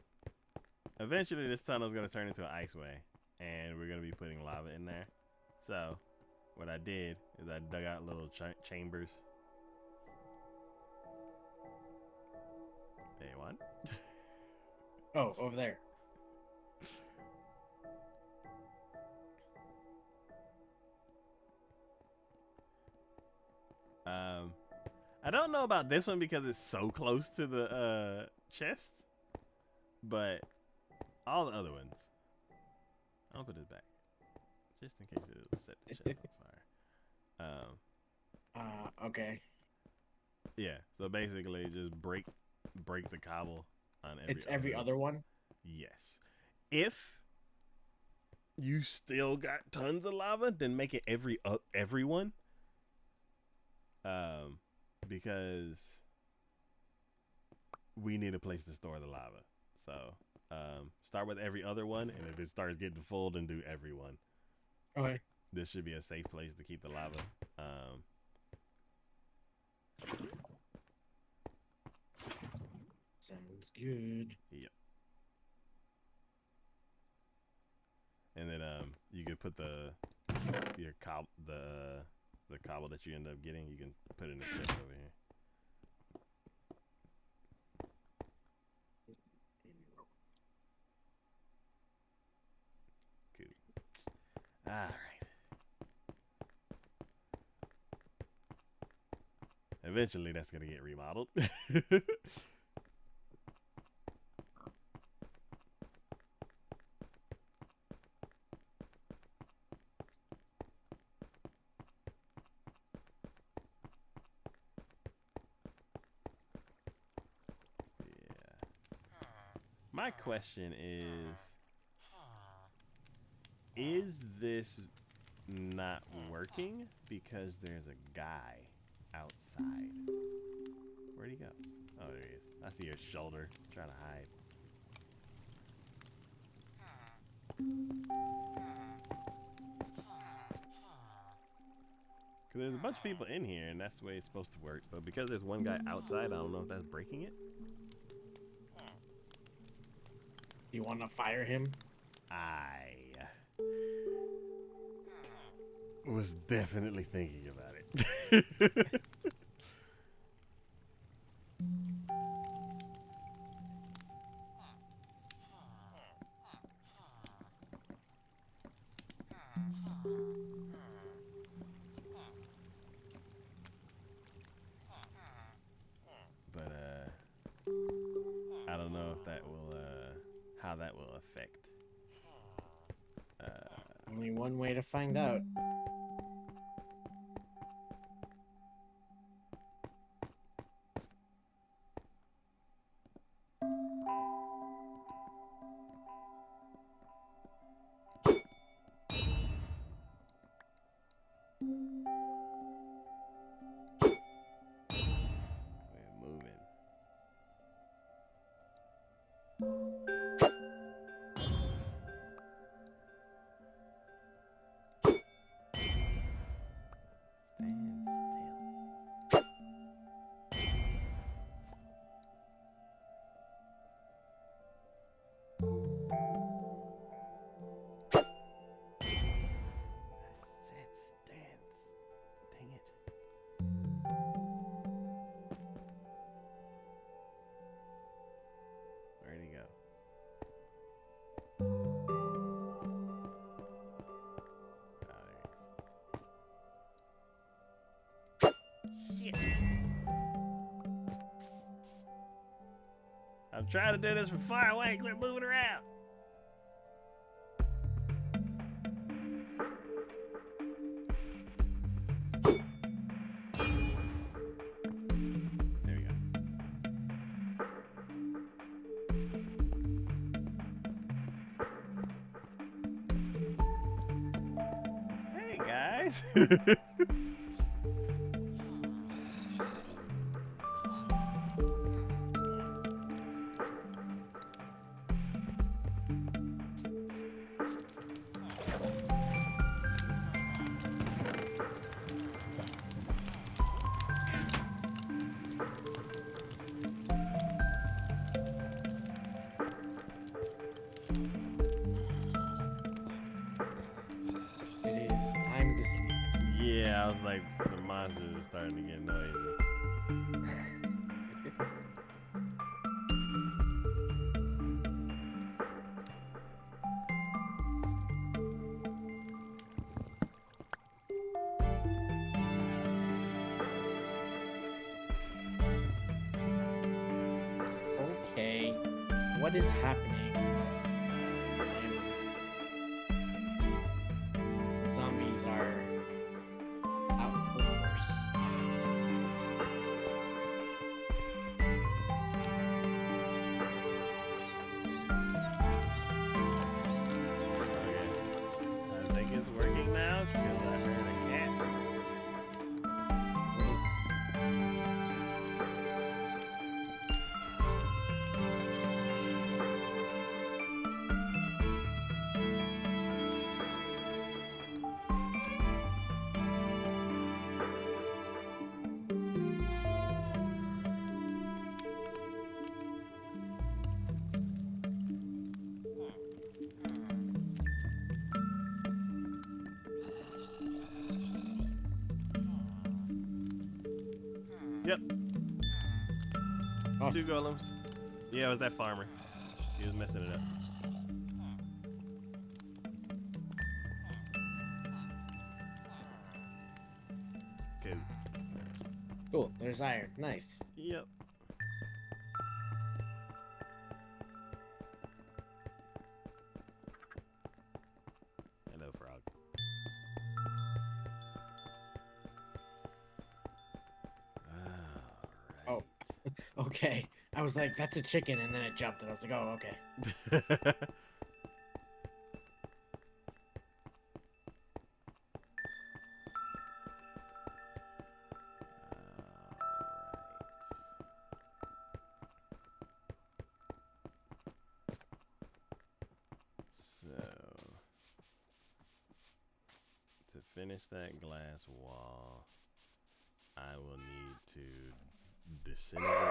eventually this tunnel is going to turn into an iceway, and we're going to be putting lava in there. So, what I did is I dug out little chambers. A1? Oh, over there. I don't know about this one because it's so close to the chest, but all the other ones. I'll put it back just in case it'll set the chest on fire. Okay. Yeah. So basically, just break the cobble on every. It's every other one. Yes. If you still got tons of lava, then make it every one. Because we need a place to store the lava. So start with every other one, and if it starts getting full, then do every one. Okay. This should be a safe place to keep the lava. Sounds good. Yep. And then you could put the cobble that you end up getting, you can put in the chest over here. Cool. All right. Eventually, that's gonna get remodeled. My question is this not working because there's a guy outside? Where'd he go? Oh, there he is. I see your shoulder trying to hide. Because there's a bunch of people in here, and that's the way it's supposed to work. But because there's one guy outside, I don't know if that's breaking it. You want to fire him? I was definitely thinking about it. But I don't know if that will how that will affect. Only one way to find out. We're moving. Stand still. I said stand. Dang it. Where'd he go? Oh, there he is. Shit. I'm trying to do this from far away. Quit moving around. There we go. Hey guys. It is time to sleep. Yeah, I was like, the monsters are starting to get noisy. Okay. What is happening? The zombies are out in full force. Okay. I think it's working now because I heard a cat. What is Yep. Awesome. 2 golems. Yeah, it was that farmer. He was messing it up. Cool. Cool. There's iron. Nice. Yep. Hello, frog. Oh. Okay. I was like, that's a chicken, and then it jumped, and I was like, oh, okay. Alright. So, to finish that glass wall, I will need to disintegrate.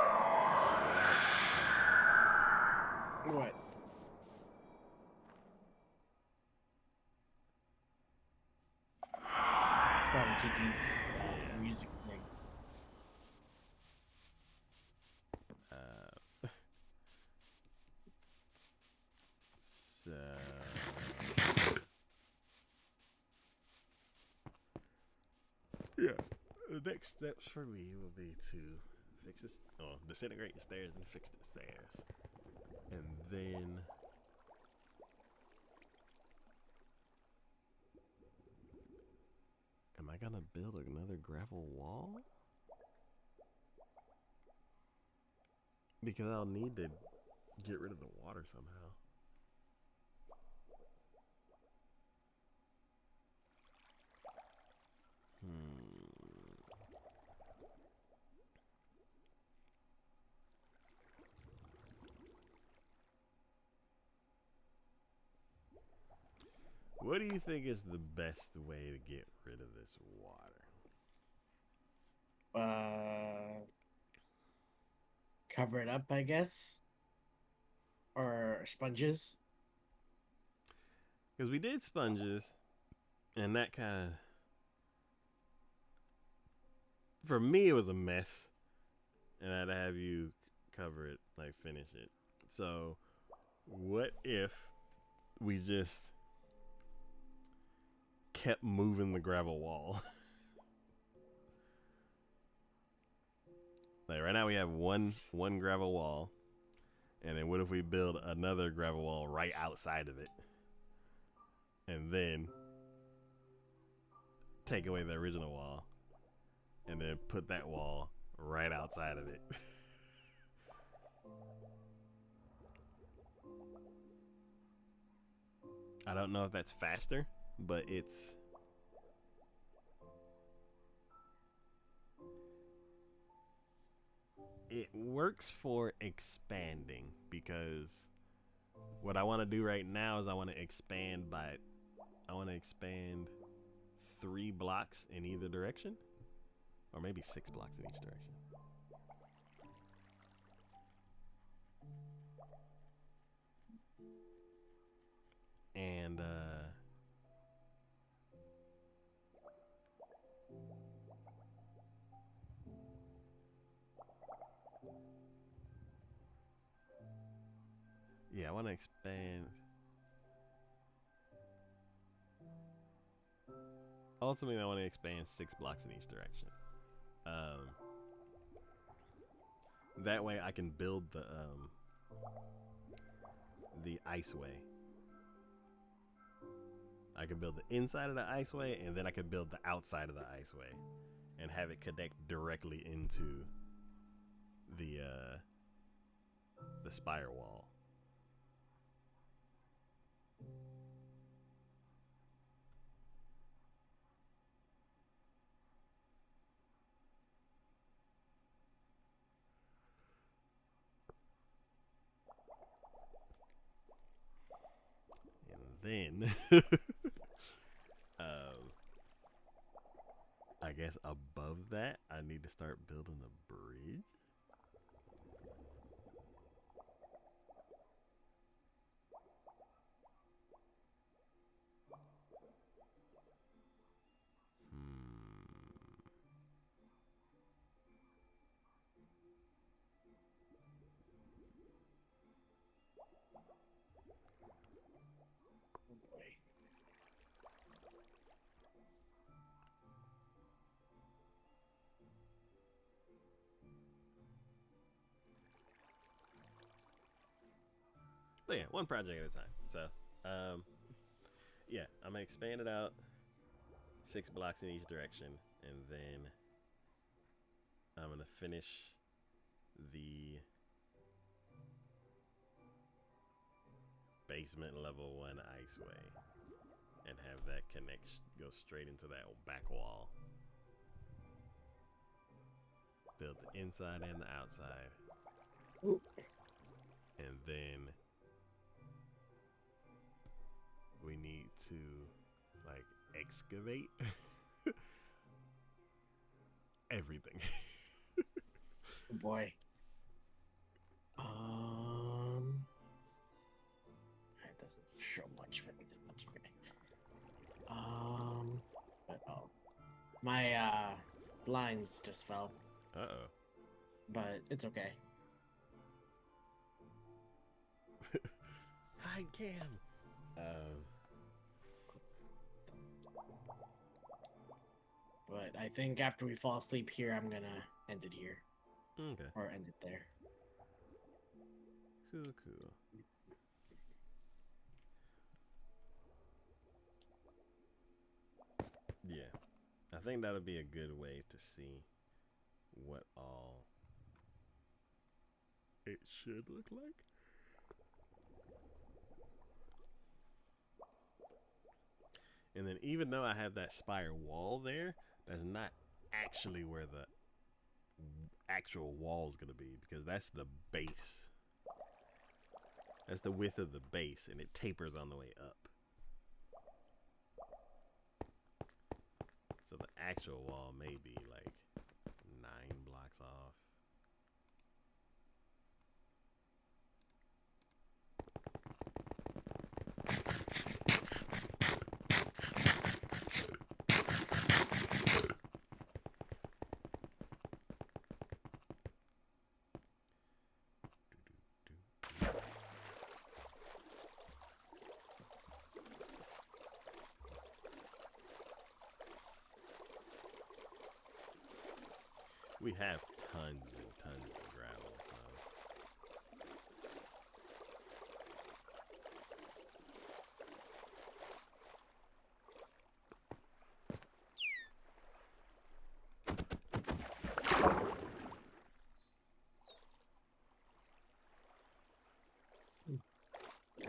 What? It's probably Kiki's music thing. So, yeah, the next steps for me will be to fix this, disintegrate the stairs and fix the stairs, and then am I gonna build another gravel wall? Because I'll need to get rid of the water somehow. What do you think is the best way to get rid of this water? Cover it up, I guess. Or sponges. Because we did sponges, and that kind of, for me, it was a mess, and I'd have you cover it, like finish it. So, what if we just kept moving the gravel wall? Like right now we have one gravel wall, and then what if we build another gravel wall right outside of it, and then take away the original wall, and then put that wall right outside of it? I don't know if that's faster, but it works for expanding, because what I want to do right now is I want to expand 3 blocks in either direction, or maybe 6 blocks in each direction. And yeah, I want to expand. Ultimately, I want to expand 6 blocks in each direction. That way, I can build the iceway. I can build the inside of the iceway, and then I can build the outside of the iceway, and have it connect directly into the spire wall. And then, I guess above that, I need to start building a bridge. So yeah, one project at a time. So yeah, I'm gonna expand it out 6 blocks in each direction, and then I'm gonna finish the basement level 1 iceway and have that go straight into that back wall. Build the inside and the outside. Ooh. And then we need to like excavate everything. Oh boy. It doesn't show much of anything. That's okay. But oh, my blinds just fell, Uh-oh. but it's okay. Hide cam. But I think after we fall asleep here, I'm gonna end it here Okay. or end it there. Cool. Yeah. I think that'll be a good way to see what all it should look like. And then even though I have that spire wall there, that's not actually where the actual wall is going to be, because that's the base. That's the width of the base, and it tapers on the way up. So the actual wall may be like 9 blocks off. We have tons and tons of gravel, so.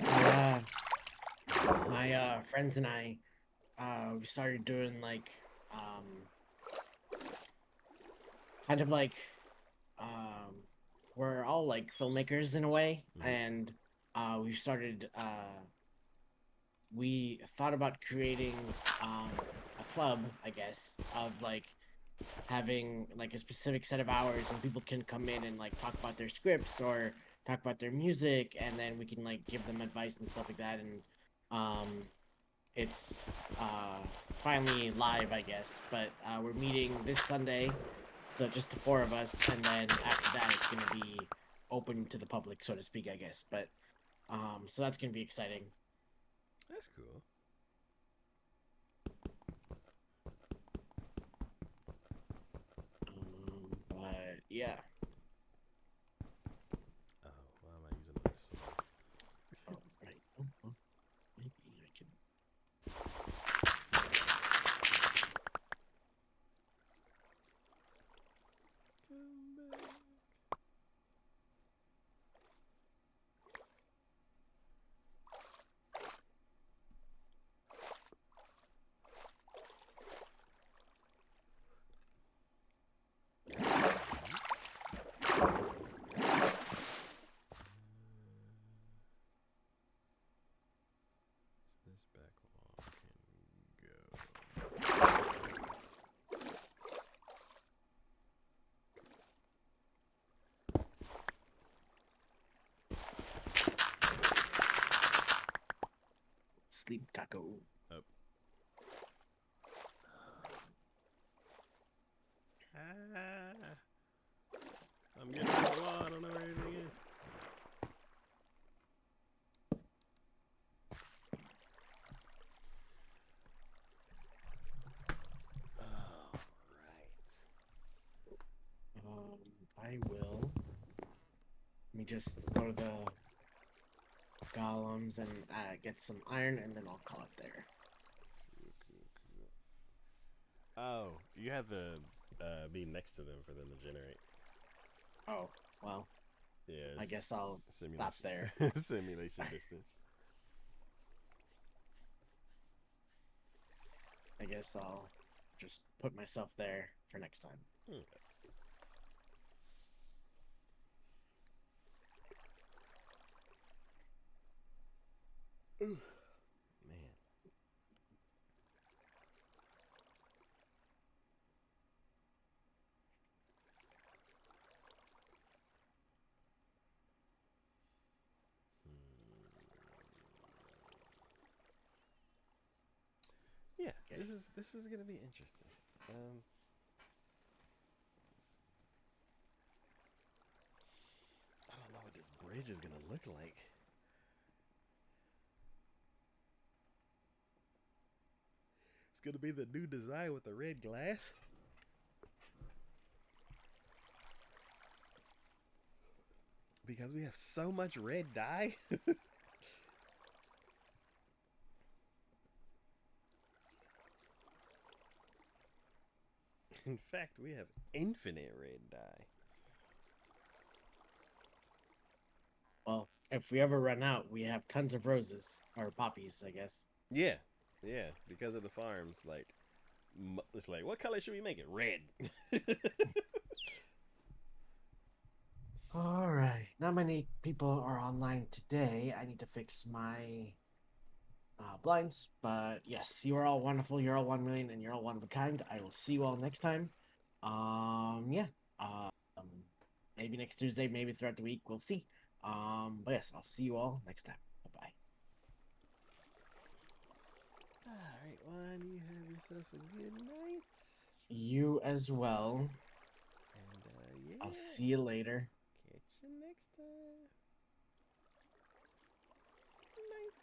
Yeah, my friends and I, we started doing like, kind of like, we're all like filmmakers in a way, Mhm. and we started, we thought about creating a club, I guess, of like having like a specific set of hours, and people can come in and like talk about their scripts or talk about their music, and then we can like give them advice and stuff like that. And it's finally live, I guess, but we're meeting this Sunday, so just the 4 of us, and then after that it's gonna be open to the public, so to speak, I guess. But so that's gonna be exciting. That's cool. But yeah. Oh, why am I using this? Oh, right. Oh, well, maybe I can. Come back. This back wall can go. Sleep taco. Up. Ah. I'm getting to the wall. I don't know where anything is. All right. I will. Let me just go to the golems and get some iron, and then I'll call it there. Oh, you have to be next to them for them to generate. Oh, well, Yeah. I guess I'll stop there. Simulation distance. I guess I'll just put myself there for next time. Ooh, man. Yeah, Okay. this is gonna be interesting. I don't know what this bridge is gonna look like. It's gonna be the new design with the red glass. Because we have so much red dye. In fact, we have infinite red dye. Well, if we ever run out, we have tons of roses or poppies, I guess. Yeah, yeah, because of the farms. Like, it's like, what color should we make it? Red. All right. Not many people are online today. I need to fix my blinds. But yes, you are all wonderful. You're all 1 million, and you're all one of a kind. I will see you all next time. Yeah. Maybe next Tuesday, maybe throughout the week. We'll see. But yes, I'll see you all next time. Bye bye. All right, Juan, you have yourself a good night. You as well. And yeah, I'll see you later. catch you next time. Good night.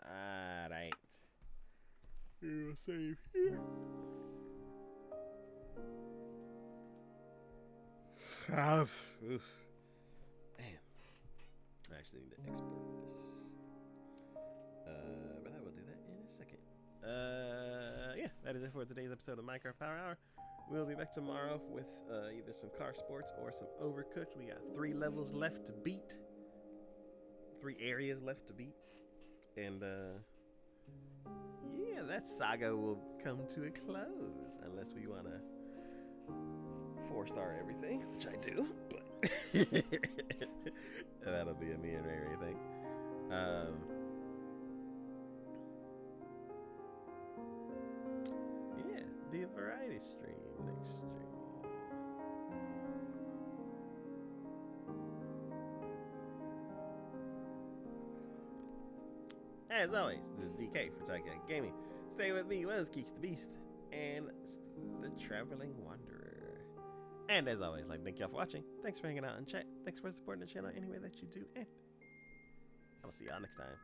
All right. We'll save here. Oof. Damn. I actually need to export this. But I will do that in a second. Yeah, that is it for today's episode of Minecraft Power Hour. We'll be back tomorrow with either some car sports or some Overcooked. We got 3 levels left to beat. 3 areas left to beat. And yeah, that saga will come to a close unless we want to 4-star everything, which I do, but that'll be a me and Ray thing. Yeah, be a variety stream next stream. As always, this is DK for Tyka Gaming. Stay with me was Geeks the Beast and the Traveling Wanderer. And as always, thank y'all for watching. Thanks for hanging out in chat. Thanks for supporting the channel any way that you do. And I'll see y'all next time.